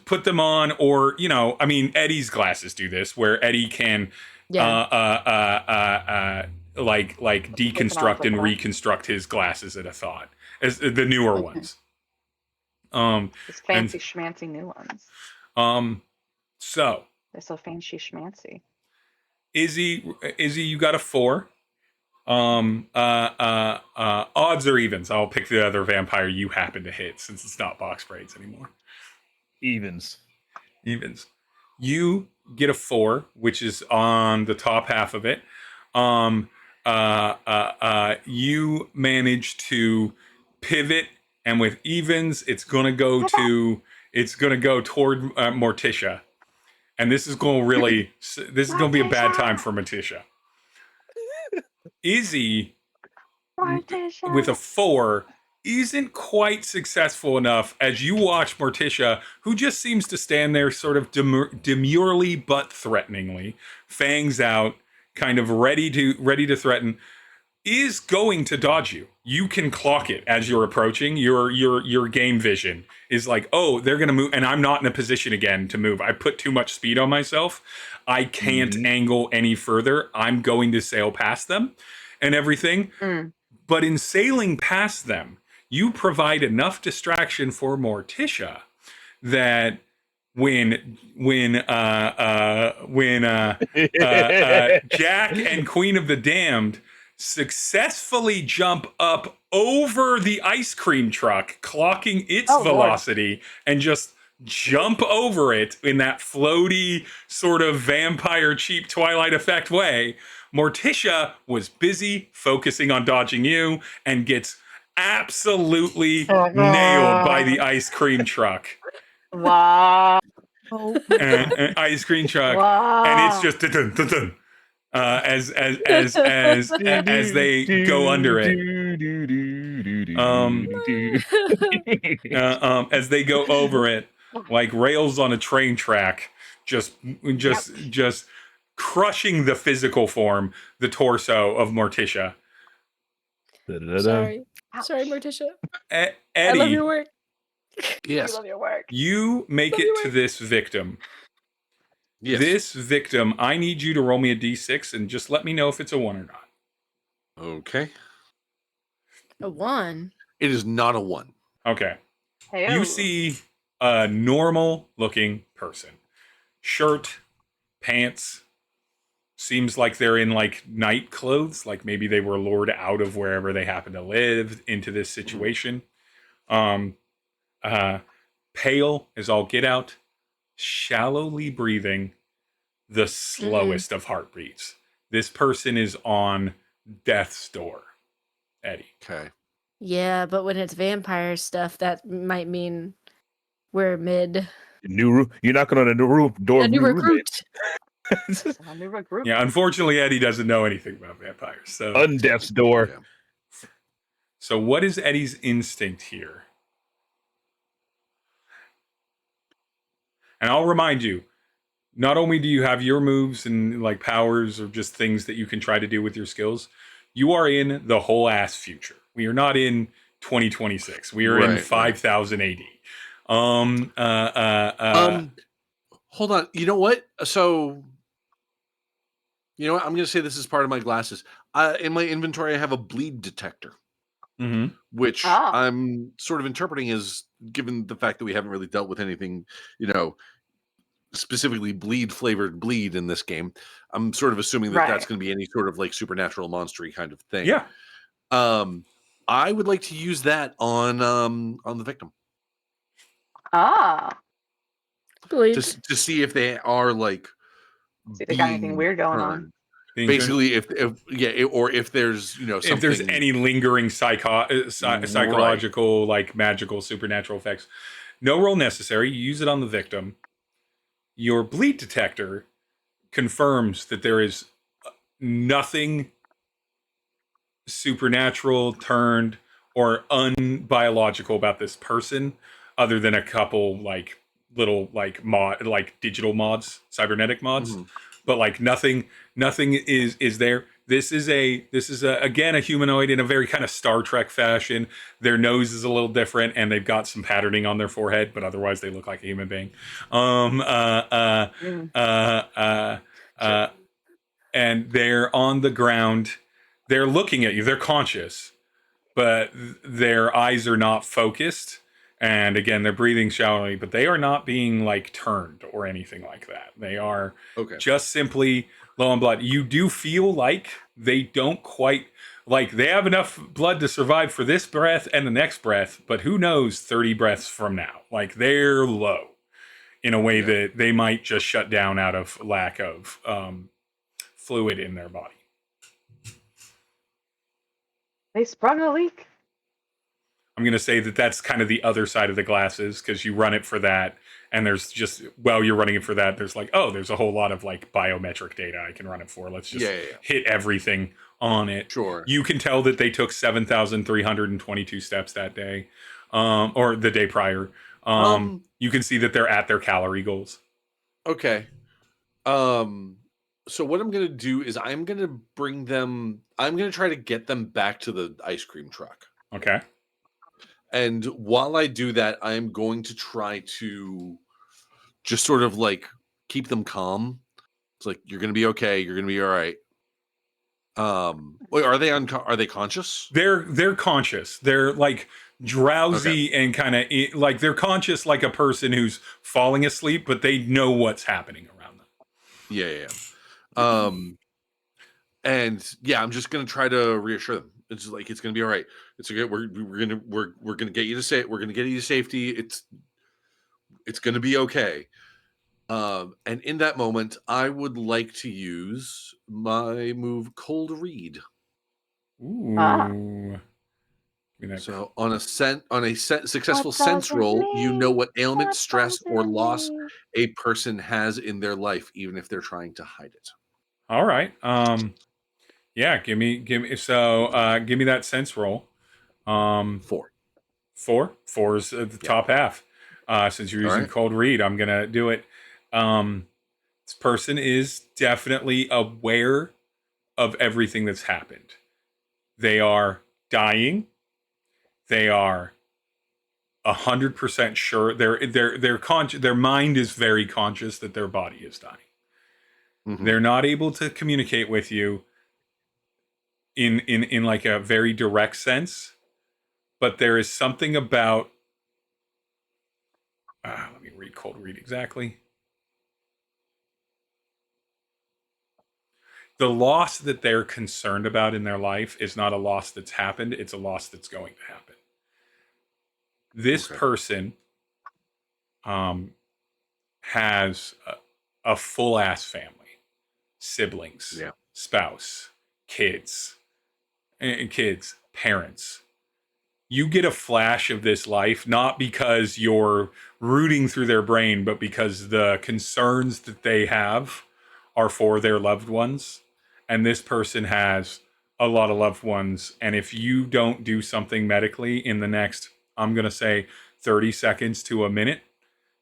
put them on, or I mean, Eddie's glasses do this, where Eddie can Yeah. like deconstruct flip and it on. reconstruct his glasses at a thought, as the newer ones. These fancy schmancy new ones. So They're so fancy schmancy. Izzy, you got a 4. Odds or evens? I'll pick the other vampire you happen to hit since it's not box braids anymore. Evens. Evens. You get a 4, which is on the top half of it. You manage to pivot, and with evens, it's gonna go toward Morticia, and this is going to be a bad time for Morticia. Izzy, Morticia. with a 4 isn't quite successful enough as you watch Morticia, who just seems to stand there sort of demurely but threateningly, fangs out, kind of ready to threaten, is going to dodge you. You can clock it as you're approaching. Your game vision is like, oh, they're gonna move, and I'm not in a position again to move. I put too much speed on myself. I can't angle any further. I'm going to sail past them and everything. But in sailing past them, you provide enough distraction for Morticia that when Jack and Queen of the Damned successfully jump up over the ice cream truck, clocking its velocity, and just jump over it in that floaty sort of vampire cheap Twilight effect way, Morticia was busy focusing on dodging you and gets absolutely nailed by the ice cream truck. Wow. Ice cream truck, Wow. and it's just dun, dun, dun, as they go under it. As they go over it, like rails on a train track, just crushing the physical form, the torso of Morticia. Sorry, Morticia. I Eddie, love your work. Yes. We love your work. you make it to this victim. Yes. This victim, I need you to roll me a d6 and just let me know if it's a 1 or not. Okay. A 1. It is not a 1. Okay. Hey-o. You see a normal looking person. Shirt, pants. Seems like they're in like night clothes, like maybe they were lured out of wherever they happen to live into this situation. Pale as all get out, shallowly breathing, the slowest of heartbeats. This person is on death's door. Eddie. Okay. Yeah, but when it's vampire stuff, that might mean we're mid. You're knocking on a new door. A new recruit. A new recruit. Yeah, unfortunately, Eddie doesn't know anything about vampires. So, Undeath's door. Yeah. so what is Eddie's instinct here? And I'll remind you, not only do you have your moves and like powers or just things that you can try to do with your skills, you are in the whole ass future. We are not in 2026. We are in Right, 5000 AD. Hold on. You know what? So, you know what? I'm going to say this is part of my glasses. In my inventory, I have a bleed detector, which I'm sort of interpreting as, given the fact that we haven't really dealt with anything, specifically bleed-flavored bleed in this game, I'm sort of assuming that that's going to be any sort of like supernatural, monstery kind of thing. Yeah. I would like to use that on the victim. Bleed. To see if they are like See if they got anything weird going on. turned. Basically, if there's something, if there's any lingering psychological, like magical, supernatural effects. No roll necessary. You use it on the victim. Your bleed detector confirms that there is nothing supernatural, turned, or unbiological about this person, other than a couple like little like digital mods, cybernetic mods, but like nothing is there. This is again a humanoid in a very kind of Star Trek fashion. Their nose is a little different, and they've got some patterning on their forehead, but otherwise they look like a human being. And they're on the ground. They're looking at you. They're conscious, but their eyes are not focused. And again, they're breathing shallowly, but they are not being like turned or anything like that. They are just simply low on blood. You do feel like they don't quite, like they have enough blood to survive for this breath and the next breath, but who knows 30 breaths from now. Like they're low in a way that they might just shut down out of lack of fluid in their body. They sprung a leak. I'm going to say that that's kind of the other side of the glasses, because you run it for that, and there's just, while you're running it for that, there's like, oh, there's a whole lot of like biometric data I can run it for. Let's just hit everything on it. Sure. You can tell that they took 7,322 steps that day, or the day prior. You can see that they're at their calorie goals. Okay. So what I'm gonna do is I'm gonna bring them. I'm gonna try to get them back to the ice cream truck. Okay. And while I do that, I'm going to try to just sort of like keep them calm. It's like you're gonna be okay. You're gonna be all right. Wait, are they conscious? They're conscious. They're like drowsy and kind of like they're conscious like a person who's falling asleep, but they know what's happening around them. Yeah. And yeah, I'm just gonna try to reassure them. It's like it's gonna be all right. It's okay. We're gonna get you to we're gonna get you to safety. It's gonna be okay. And in that moment, I would like to use my move Cold Read. Ooh. Ah. So on a successful sense roll, you know what ailment, stress, or loss a person has in their life, even if they're trying to hide it. All right. Yeah, give me that sense roll. 4. 4 is the top half. Since you're using Cold Read, I'm gonna do it. This person is definitely aware of everything that's happened. They are dying. They are 100% sure. They're conscious. Their mind is very conscious that their body is dying. Mm-hmm. They're not able to communicate with you in like a very direct sense, but there is something about. Let me read Cold Read exactly. The loss that they're concerned about in their life is not a loss that's happened. It's a loss that's going to happen. This person has a full ass family, siblings, spouse, kids, parents. You get a flash of this life, not because you're rooting through their brain, but because the concerns that they have are for their loved ones. And this person has a lot of loved ones. And if you don't do something medically in the next, I'm going to say 30 seconds to a minute,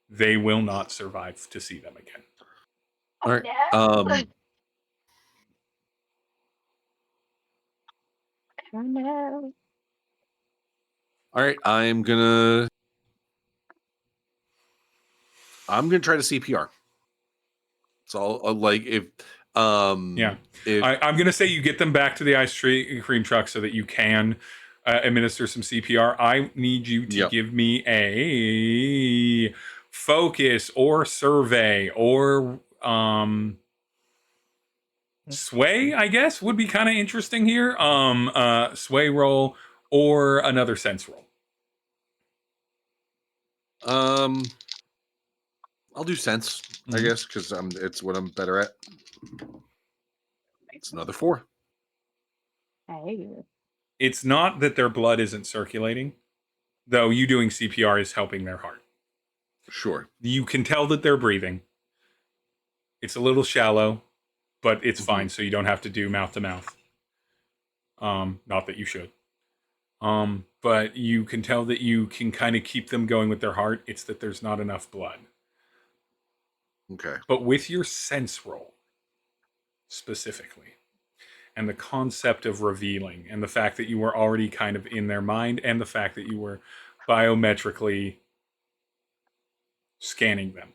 they will not survive to see them again. All right. All right. I'm gonna try to CPR. So I'll like if I'm gonna say you get them back to the ice cream truck so that you can administer some CPR. I need you to give me a focus or survey or sway, I guess, would be kind of interesting here. Sway roll or another sense roll. I'll do sense, I guess, because it's what I'm better at. It's another 4. Hey. It's not that their blood isn't circulating, though you doing CPR is helping their heart. Sure. You can tell that they're breathing. It's a little shallow, but it's fine, so you don't have to do mouth to mouth. Not that you should. But you can tell that you can kind of keep them going with their heart. It's that there's not enough blood. Okay. But with your sense roll, specifically, and the concept of revealing, and the fact that you were already kind of in their mind, and the fact that you were biometrically scanning them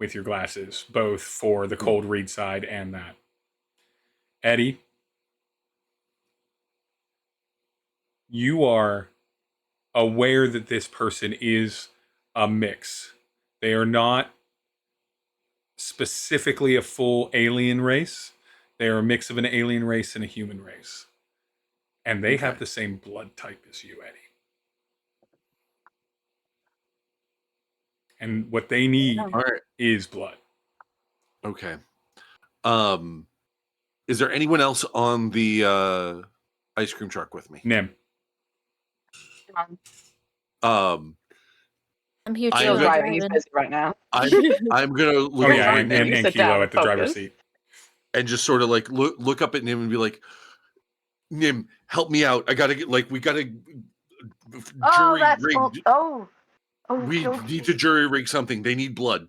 with your glasses, both for the Cold Read side and that. Eddie, you are aware that this person is a mix. They are not specifically a full alien race. They are a mix of an alien race and a human race. And they have the same blood type as you, Eddie. And what they need is blood. Okay. Is there anyone else on the ice cream truck with me? Nim. I'm here too. Still driving. He's busy right now. I'm gonna look and Kilo at the driver's seat. and just sort of like look up at Nim and be like, Nim, help me out. I gotta get we gotta Oh, jury that's rig. oh. We Okay. need to jury rig something. They need blood.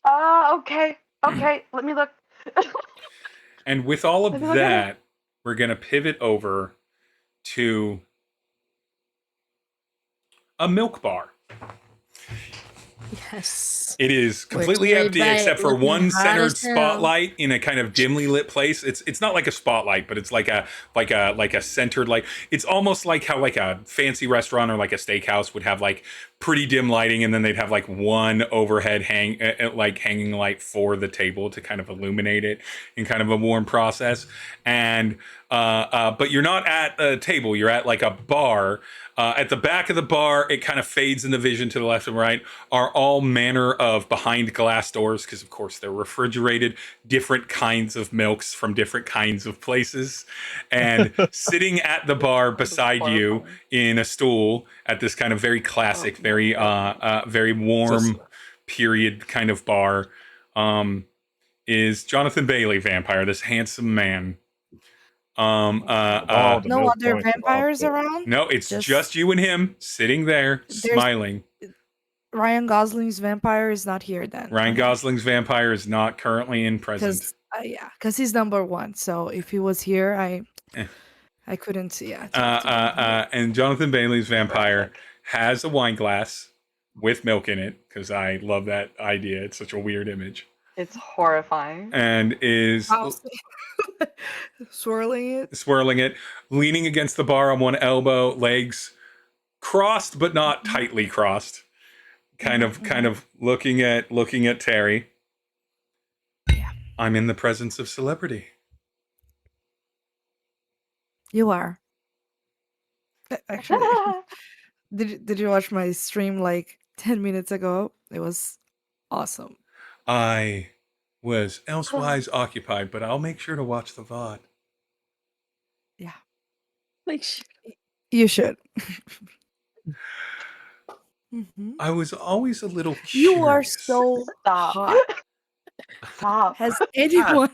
Okay. Okay. Let me look. And with all of Let me look at that, we're going to pivot over to a milk bar. Yes. It is Where completely Tery empty Byte except for looking one hot centered as hell. spotlight in a kind of dimly lit place. It's not like a spotlight, but it's like a centered light. It's almost like how like a fancy restaurant or like a steakhouse would have like pretty dim lighting, and then they'd have like one overhead hanging light for the table to kind of illuminate it in kind of a warm process. And but you're not at a table, you're at like a bar. At the back of the bar, it kind of fades in the vision to the left and right, are all manner of behind glass doors, because of course they're refrigerated, different kinds of milks from different kinds of places. And sitting at the bar beside you in a stool at this kind of very classic, very warm period kind of bar, is Jonathan Bailey, vampire, this handsome man. No other vampires around? No, it's just you and him sitting there smiling. Ryan Gosling's vampire is not here then. Ryan Gosling's vampire is not currently in present. Because he's number one. So if he was here, I couldn't see. Yeah. And Jonathan Bailey's vampire has a wine glass with milk in it, because I love that idea. It's such a weird image. It's horrifying. And is swirling it, leaning against the bar on one elbow, legs crossed but not tightly crossed. Kind of looking at Tery. Yeah. I'm in the presence of celebrity. You are. Actually, did you watch my stream like 10 minutes ago? It was awesome. I was elsewise occupied, but I'll make sure to watch the VOD. Yeah. Like, you should. I was always a little curious. You are so hot. Stop. Has anyone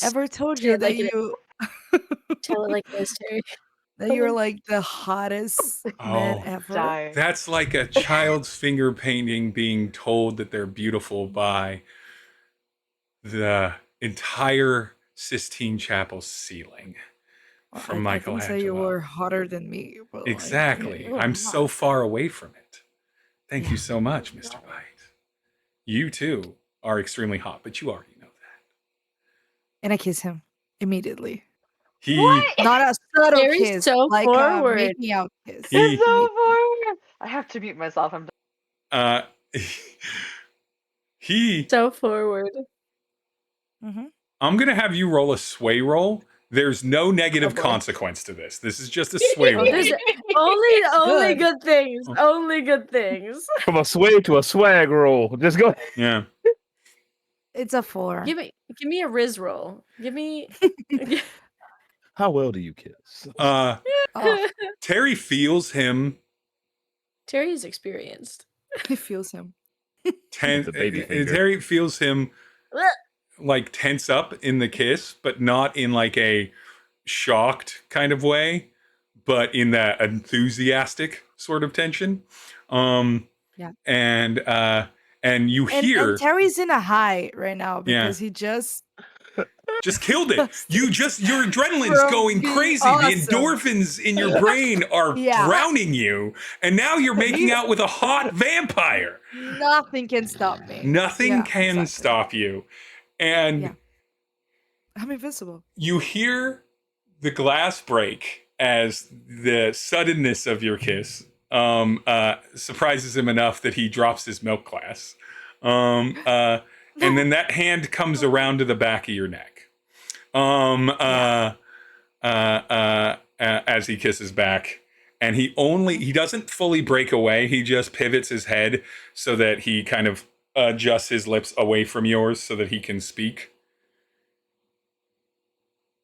ever told you that you tell it like this, Tery? that you're like the hottest man ever? Die. That's like a child's finger painting being told that they're beautiful by the entire Sistine Chapel ceiling from Michelangelo. I think say you were hotter than me. But Exactly. Like, I'm so far away from it. Thank you so much, Mr. Byte. You too are extremely hot, but you already know that. And I kiss him immediately. What? Not a subtle Tery's kiss, so like forward. a making out kiss. It's so forward. I have to mute myself. I'm done. He. So forward. I'm gonna have you roll a sway roll. There's no negative consequence to this. This is just a sway roll. There's only good. good things. Only good things. From a sway to a swag roll. Just go. Yeah. It's a 4. Give me a Riz roll. Give me. How well do you kiss? Tery feels him. Tery's experienced. He feels him. The baby finger. Tery feels him like tense up in the kiss, but not in like a shocked kind of way, but in that enthusiastic sort of tension. Yeah. And you hear and Tery's in a high right now because he just killed it. Your adrenaline's From going being crazy. awesome. The endorphins in your brain are drowning you, and now you're making out with a hot vampire. Nothing can stop me. Nothing can stop you. And I'm invincible. you hear the glass break as the suddenness of your kiss surprises him enough that he drops his milk glass. And then that hand comes around to the back of your neck. As he kisses back. And he doesn't fully break away. He just pivots his head so that he kind of adjusts his lips away from yours so that he can speak.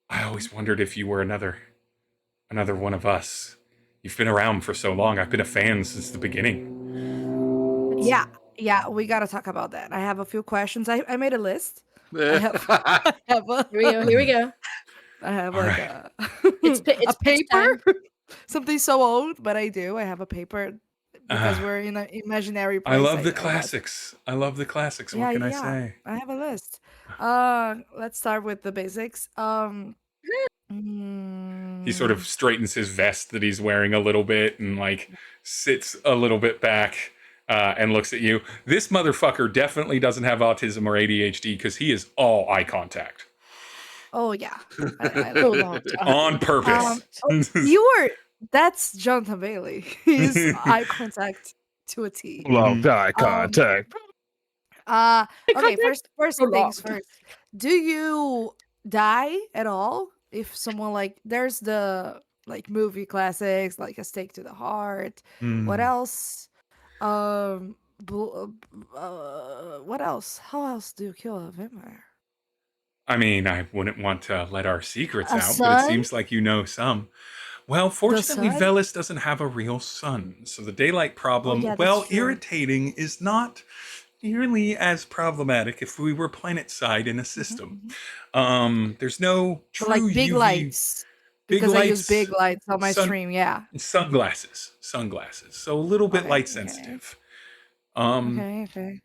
I always wondered if you were another one of us. You've been around for so long. I've been a fan since the beginning. Yeah, we gotta talk about that. I have a few questions. I made a list I have a, Here we go. Here we go. I have All like right. It's a pitch time. paper. Something so old, but I do. I have a paper because Ah, we're in an imaginary I place. love the got- classics. I love the classics. Yeah, What can I yeah. say? I have a list. Let's start with the basics. He sort of straightens his vest that he's wearing a little bit and like sits a little bit back and looks at you. This motherfucker definitely doesn't have autism or ADHD because he is all eye contact Oh yeah. I So love long. on purpose. you were. That's Jonathan Bailey. He's eye contact to a T. Long eye contact. Okay, first So things long. first. Do you die at all if someone like there's the like movie classics like A Stake to the Heart? What else? What else? How else do you kill a vampire? I mean, I wouldn't want to let our secrets A out, but it sun? seems like you know some. Well, fortunately, sun? Velis doesn't have a real sun, so the daylight problem, yeah, that's well, true. irritating is not nearly as problematic if we were planet-side in a system. There's no true But like big UV lights. big Because I use lights, big lights on my sun- stream, yeah. sunglasses, so a little bit Okay, light okay. sensitive. Okay.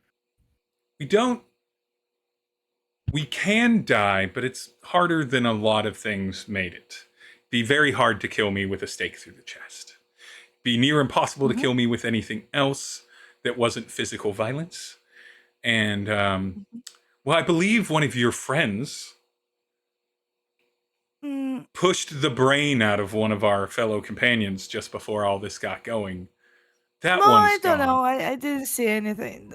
We can die, but it's harder than a lot of things made it. Be very hard to kill me with a stake through the chest. Be near impossible to kill me with anything else that wasn't physical violence. And, well, I believe one of your friends Mm, pushed the brain out of one of our fellow companions just before all this got going. That no, one's I don't gone. know. I didn't see anything.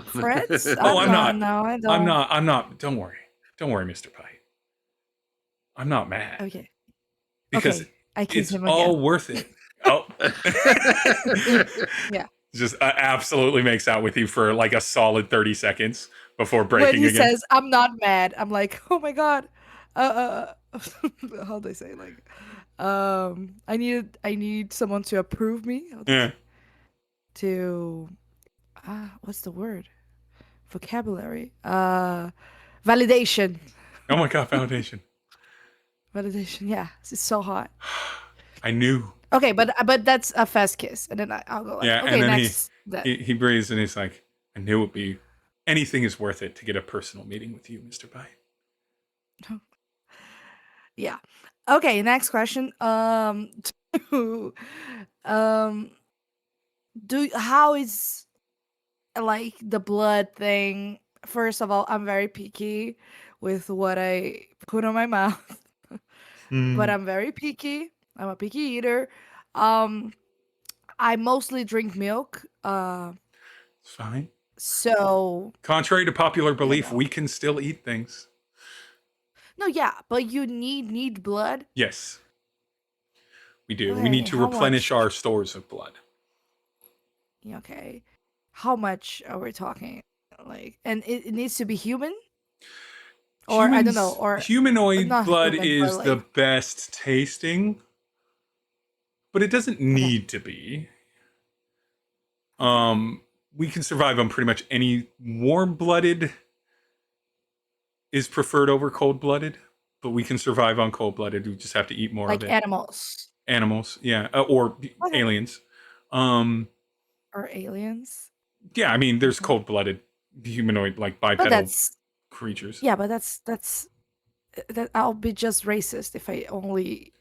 Friends? Oh, I'm not. No, I don't. I'm not. Don't worry, Mr. Byte. I'm not mad Okay. because Okay. I kiss it's him all again. worth it. Oh, Yeah. just absolutely makes out with you for like a solid 30 seconds before When breaking he again. says, "I'm not mad," I'm like, "Oh my god." How do I say like, I need someone to approve me. Yeah. To, what's the word? Vocabulary. Validation. Oh my god, foundation. Validation. Yeah, it's so hot. I knew. Okay, but that's a fast kiss, and then I'll go like, Yeah, okay, and then next. he breathes and he's like, I knew it'd be anything is worth it to get a personal meeting with you, Mr. Byte. Yeah. Okay, next question. To, how is like the blood thing? First of all, I'm very picky with what I put on my mouth, but I'm very picky. I'm a picky eater. I mostly drink milk. It's fine. So Contrary to popular belief, know. we can still eat things. no, yeah, but you need blood. Yes. We do. We Okay, need to how replenish much? our stores of blood. Yeah, okay. How much are we talking? Like, and it needs to be human, or I don't know, or humanoid not blood human, is but the like, best tasting, but it doesn't need to be. We can survive on pretty much any warm-blooded is preferred over cold-blooded, but we can survive on cold-blooded. We just have to eat more like of it. animals Animals, yeah, or Okay. aliens. or aliens. Yeah, I mean, there's cold-blooded humanoid, like But bipedal that's creatures. yeah, but that's that I'll be just racist if I only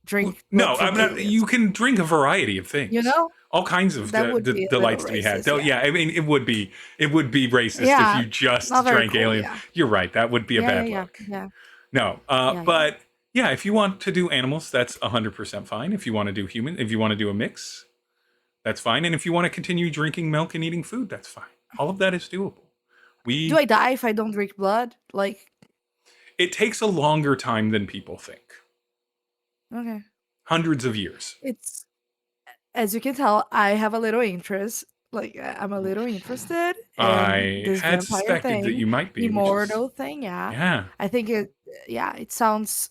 drink. No, blood from I'm not. aliens. You can drink a variety of things. You know, all kinds of that would be a delights little to be had. racist, So, yeah. yeah, I mean, it would be racist Yeah, if you just not very drank cool, alien. yeah. You're right. That would be a bad yeah, look. yeah. No, Yeah. but yeah, if you want to do animals, that's 100% fine. If you want to do human, if you want to do a mix, that's fine. And if you want to continue drinking milk and eating food, that's fine. All of that is doable. Do I die if I don't drink blood? Like, It takes a longer time than people think. okay, Hundreds of years. it's as you can tell, I have a little interest. Like, I'm a little interested in I this had vampire suspected that thing, you might be. which is- immortal thing. Yeah, yeah. I think it sounds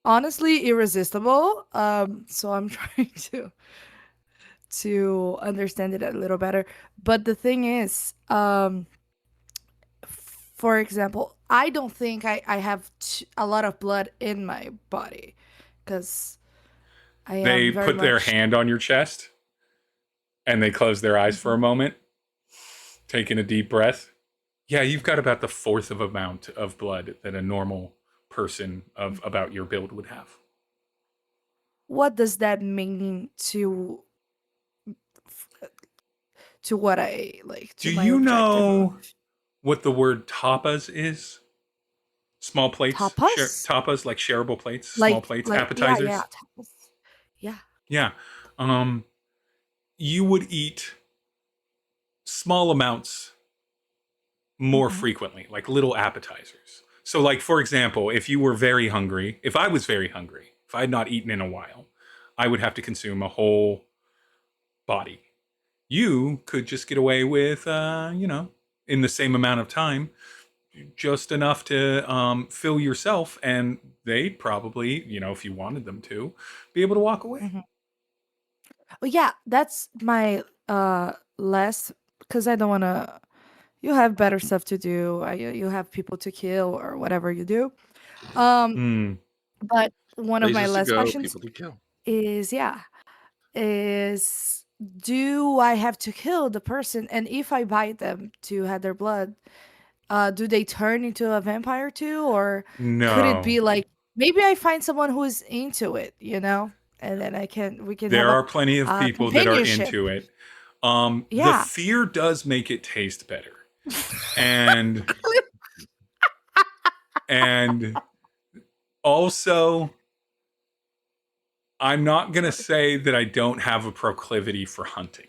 honestly irresistible. So I'm trying to understand it a little better. But the thing is, for example, I don't think I have a lot of blood in my body because I They am very put their much. hand on your chest and they close their eyes for a moment, taking a deep breath. Yeah, you've got about the fourth of amount of blood that a normal person of about your build would have. What does that mean to what I like Do to my you objective of know what the word tapas is? Small plates, tapas? tapas like shareable plates, small plates, Yeah, appetizers. tapas. Yeah. Yeah. Um, you would eat small amounts more Hmm. frequently, like little appetizers. So, like, for example, if you were very hungry, if I was very hungry, if I had not eaten in a while, I would have to consume a whole body. You could just get away with, in the same amount of time, just enough to fill yourself, and they'd probably, if you wanted them to, be able to walk away. Hmm. Oh yeah, that's my last, because I don't want to. You have better stuff to do. You have people to kill or whatever you do. Um, Hmm. but one of my Places to last go, questions people to kill. is do I have to kill the person? And if I bite them to have their blood, do they turn into a vampire too? Or could it No. be like maybe I find someone who's into it, and then we can have There a are plenty of people that are companionship. into it. The Yeah. fear does make it taste better. And and also I'm not going to say that I don't have a proclivity for hunting,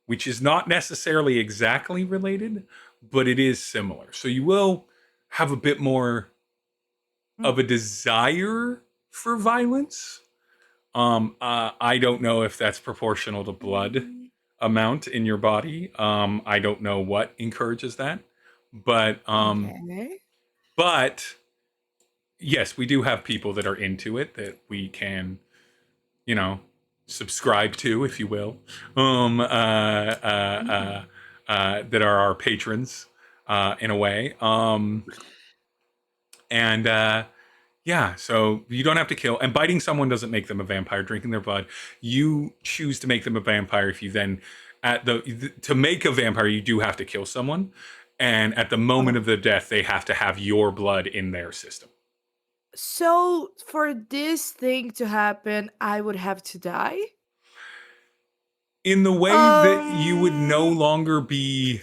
which is not necessarily exactly related, but it is similar. So you will have a bit more of a desire for violence. I don't know if that's proportional to blood amount in your body. I don't know what encourages that, but Okay. but yes, we do have people that are into it that we can, you know, subscribe to, if you will, that are our patrons, in a way. And Yeah, so you don't have to kill, and biting someone doesn't make them a vampire. Drinking their blood, you choose to make them a vampire. If you then, to make a vampire, you do have to kill someone, and at the moment Okay. of the death, they have to have your blood in their system. So for this thing to happen, I would have to die. In the way that you would no Um, longer be,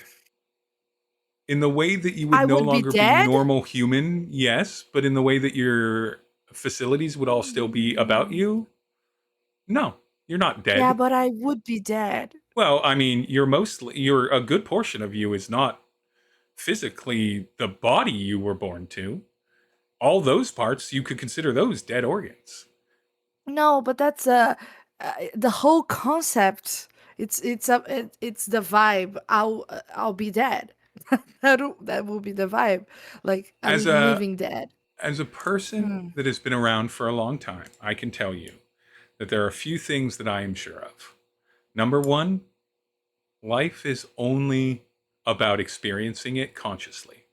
in the way that you would I no would be longer be dead. normal human, yes, but in the way that your facilities would all still be about Mm, you, no, you're not yeah, dead. but I would be dead. Well, I mean, you're a good portion of you is not physically the body you were born to. All those parts, you could consider those dead organs. No, but that's the whole concept. It's the vibe. I'll be dead. That will be the vibe. Like a As a living dead. as a person Mm. that has been around for a long time, I can tell you that there are a few things that I am sure of. Number one, life is only about experiencing it consciously,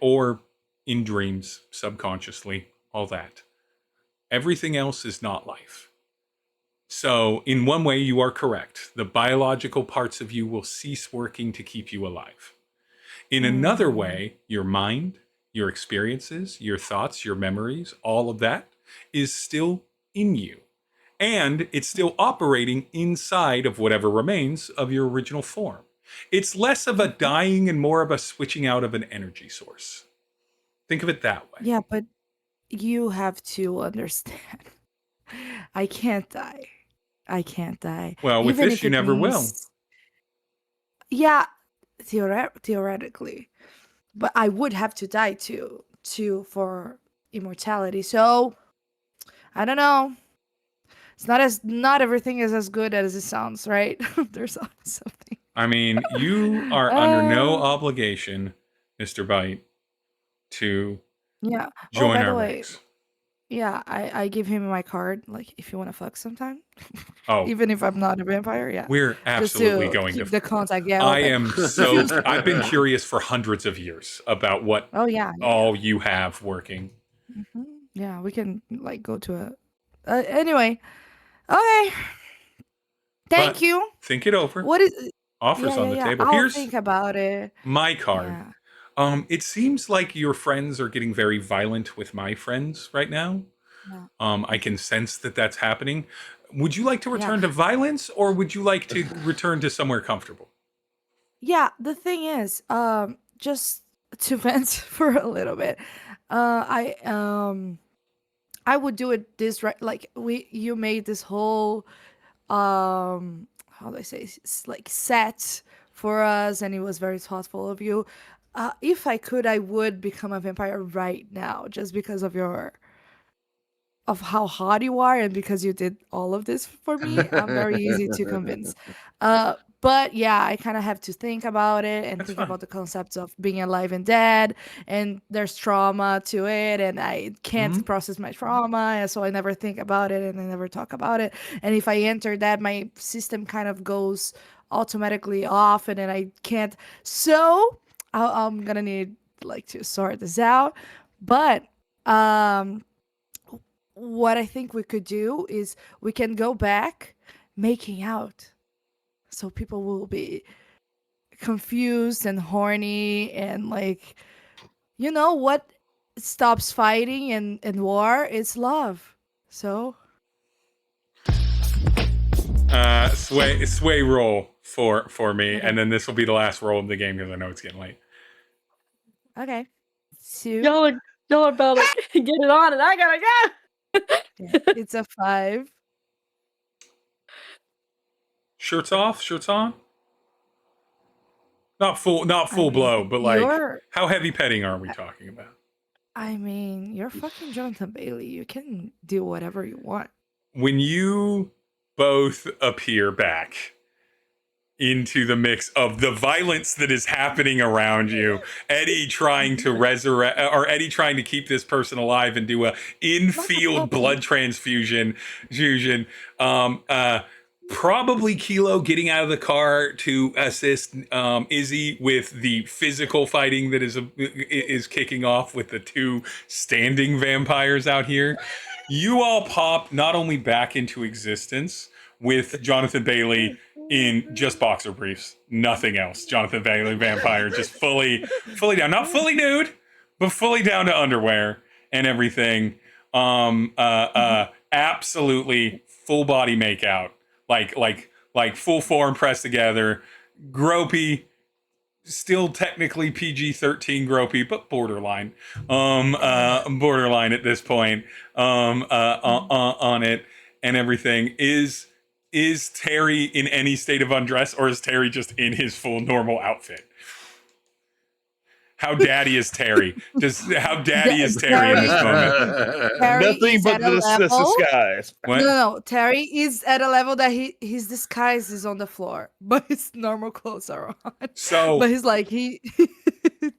or in dreams, subconsciously, all that. Everything else is not life. So, in one way, you are correct. The biological parts of you will cease working to keep you alive. In another Mm. way, your mind, your experiences, your thoughts, your memories, all of that is still in you. And it's still operating inside of whatever remains of your original form. It's less of a Mhm. dying and more of a switching out of an energy source. Think of it that way. Yeah, but you have to understand. I can't die. I can't die. Well, with Even this, if you it never will. means, yeah, theoretically. But I would have to die to for immortality. So I don't know. Not everything is as good as it sounds, right? There's always something. I mean, you are under no Uh, obligation, Mr. Byte, to yeah. Oh, join by our the way, ranks. Yeah, I give him my card. Like, if you want to fuck sometime, Oh, even if I'm not a vampire, yeah, we're just absolutely to going keep to. the contact yeah I open. am so. I've been curious for hundreds of years about what Oh yeah, yeah, all you have working. yeah. We can like go to a. Anyway, okay. Thank But you. think it over. What is? Offers Yeah, on yeah, the yeah. table. I'll Here's think about it. my card. Yeah. It seems like your friends are getting very violent with my friends right now. Yeah. I can sense that that's happening. Would you like to Yeah. return to violence, or would you like to return to somewhere comfortable? Yeah, the thing is, just to vent for a little bit, I would do it this right. Like you made this whole, how do I say, like set for us, and it was very thoughtful of you. If I could, I would become a vampire right now, just because of how hot you are and because you did all of this for me. I'm very easy to convince. But yeah, I kind of have to think about it and That's think fine. about the concepts of being alive and dead, and there's trauma to it, and I can't process my trauma, and so I never think about it and I never talk about it. And if I enter that, my system kind of goes automatically off, and then I can't. So I'm gonna need like to sort this out. But what I think we could do is we can go back making out. So people will be confused and horny and like, you know what stops fighting and war is love. So Sway roll for me, and then this will be the last roll of the game because I know it's getting late. okay. So Y'all about it. Get it on, and I gotta go. yeah, it's a 5. Shirts off, shirts on. Not full I mean, blow, but like you're how heavy petting are we talking about? I mean, you're fucking Jonathan Bailey. You can do whatever you want. When you both appear back into the mix of the violence that is happening around you, Eddie trying to resurrect, or Eddie trying to keep this person alive and do a in-field blood transfusion, probably Kilo getting out of the car to assist Izzy with the physical fighting that is kicking off with the two standing vampires out here. You all pop not only back into existence with Jonathan Bailey in just boxer briefs, nothing else. Jonathan Bailey vampire just fully down, not fully nude, but fully down to underwear and everything. Absolutely full body makeout, like full form pressed together, gropey. Still technically PG-13 gropey, but borderline. Borderline at this point. On it and everything. Is Tery in any state of undress, or is Tery just in his full normal outfit? How daddy is Tery? How daddy is Tery in this moment? Tery Nothing is but at a the level- disguise. What? No, Tery is at a level that his disguise is on the floor, but his normal clothes are on. So But he's like he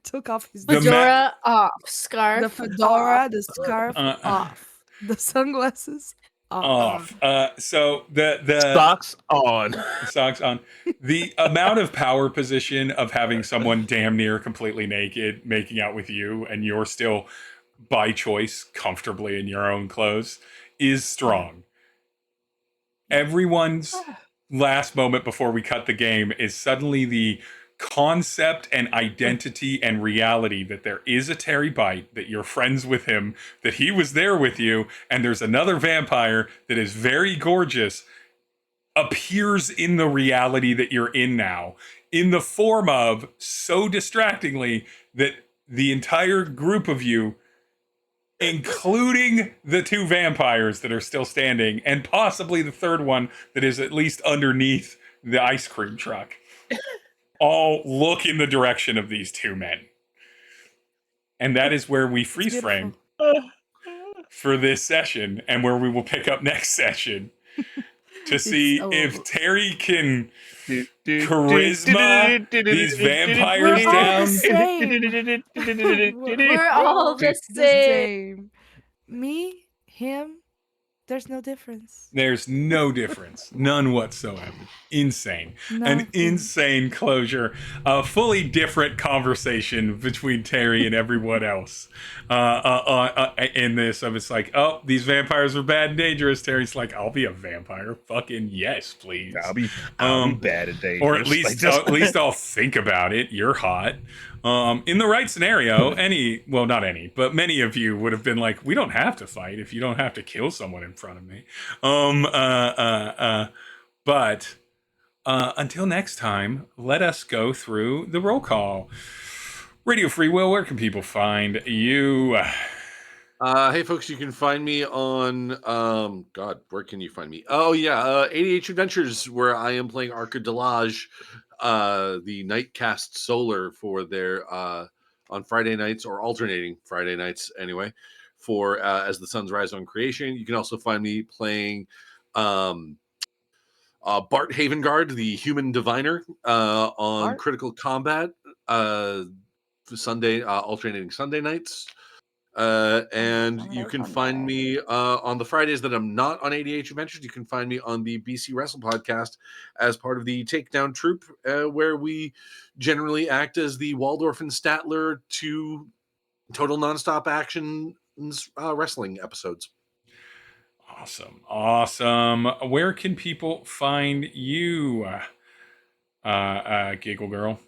took off his The Fedora off, scarf the fedora, off. the scarf Uh, off, the sunglasses off. So the Socks on. socks on. The amount of power position of having someone damn near completely naked making out with you, and you're still by choice comfortably in your own clothes, is strong. Everyone's last moment before we cut the game is suddenly the concept and identity and reality that there is a Tery Byte, that you're friends with him, that he was there with you, and there's another vampire that is very gorgeous, appears in the reality that you're in now, in the form of, so distractingly, that the entire group of you, including the two vampires that are still standing, and possibly the third one that is at least underneath the ice cream truck, all look in the direction of these two men. And that is where we freeze frame for this session, and where we will pick up next session to see if Tery can charisma these vampires We're all down. the same. We're all the same. Me him, there's no difference. There's no difference. None whatsoever. Insane. An Nothing. insane closure. A fully different conversation between Tery and everyone else in this. Of it's like, oh, these vampires are bad and dangerous. Tery's like, I'll be a vampire. Fucking yes, please. I'll be bad and dangerous. Or at least, at least I'll think about it. You're hot. In the right scenario, not any, but many of you would have been like, we don't have to fight if you don't have to kill someone in front of me. But until next time, let us go through the roll call. Radio Free Will, where can people find you? Hey folks, you can find me on God, where can you find me? Oh yeah, 88 Adventures, where I am playing Arca Delage, the Nightcast Solar for their on Friday nights, or alternating Friday nights anyway, for As the Suns Rise on Creation. You can also find me playing Bart Havengard, the Human Diviner, on Bart? Critical Combat, Sunday, alternating Sunday nights. And you can find me on the Fridays that I'm not on 88 Adventures. You can find me on the BC Wrestle podcast as part of the Takedown Troop, where we generally act as the Waldorf and Statler to total nonstop action wrestling episodes. Awesome. Where can people find you, Giggle Girl?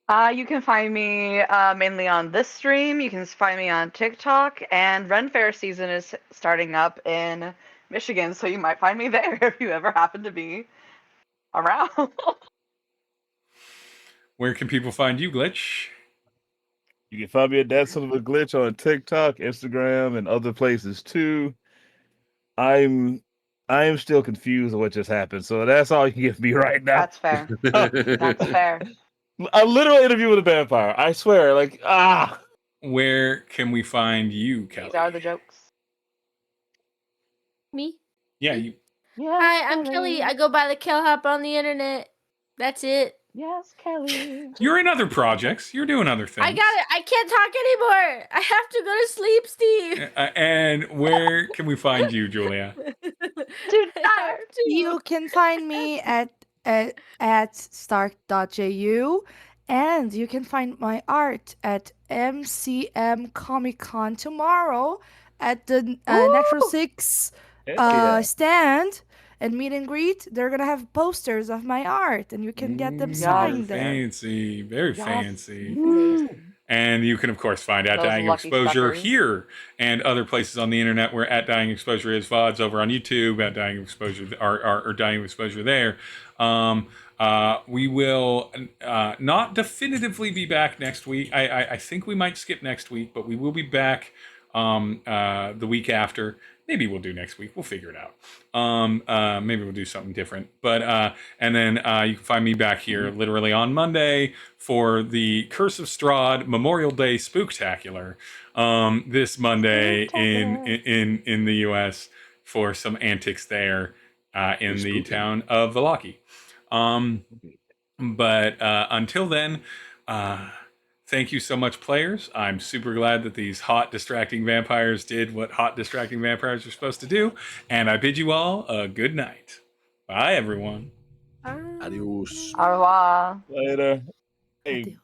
You can find me mainly on this stream. You can find me on TikTok, and Ren Fair season is starting up in Michigan, so you might find me there if you ever happen to be around. Where can people find you, Glitch? You can find me at That Son of a Glitch on TikTok, Instagram, and other places too. I am still confused on what just happened, so that's all you can give me right now. That's fair. That's fair. A literal interview with a vampire. I swear, Where can we find you, Kelly? These are the jokes. Me? Yeah, you. Yes, Hi, I'm Kelly. I go by the Kellhop on the internet. That's it. Yes, Kelly. You're in other projects. You're doing other things. I got it. I can't talk anymore. I have to go to sleep, Steve. And where can we find you, Julia? You can find me at stark.ju, and you can find my art at MCM Comic Con tomorrow at the Natural 6 stand and meet and greet. They're gonna have posters of my art, and you can get them signed there. Fancy, very fancy. Woo. And you can, of course, find At Those Dying lucky Exposure suckers. here and other places on the internet where At Dying Exposure is. VODs over on YouTube, At Dying Exposure, or Dying Exposure there. We will not definitively be back next week. I think we might skip next week, but we will be back the week after. Maybe we'll do next week. We'll figure it out. Maybe we'll do something different. But and then you can find me back here literally on Monday for the Curse of Strahd Memorial Day Spooktacular this Monday in the U.S. for some antics there in the town of Vallaki. But until then, thank you so much, players. I'm super glad that these hot, distracting vampires did what hot, distracting vampires are supposed to do. And I bid you all a good night. Bye, everyone. Adios. Au revoir. Later. Hey. Adios.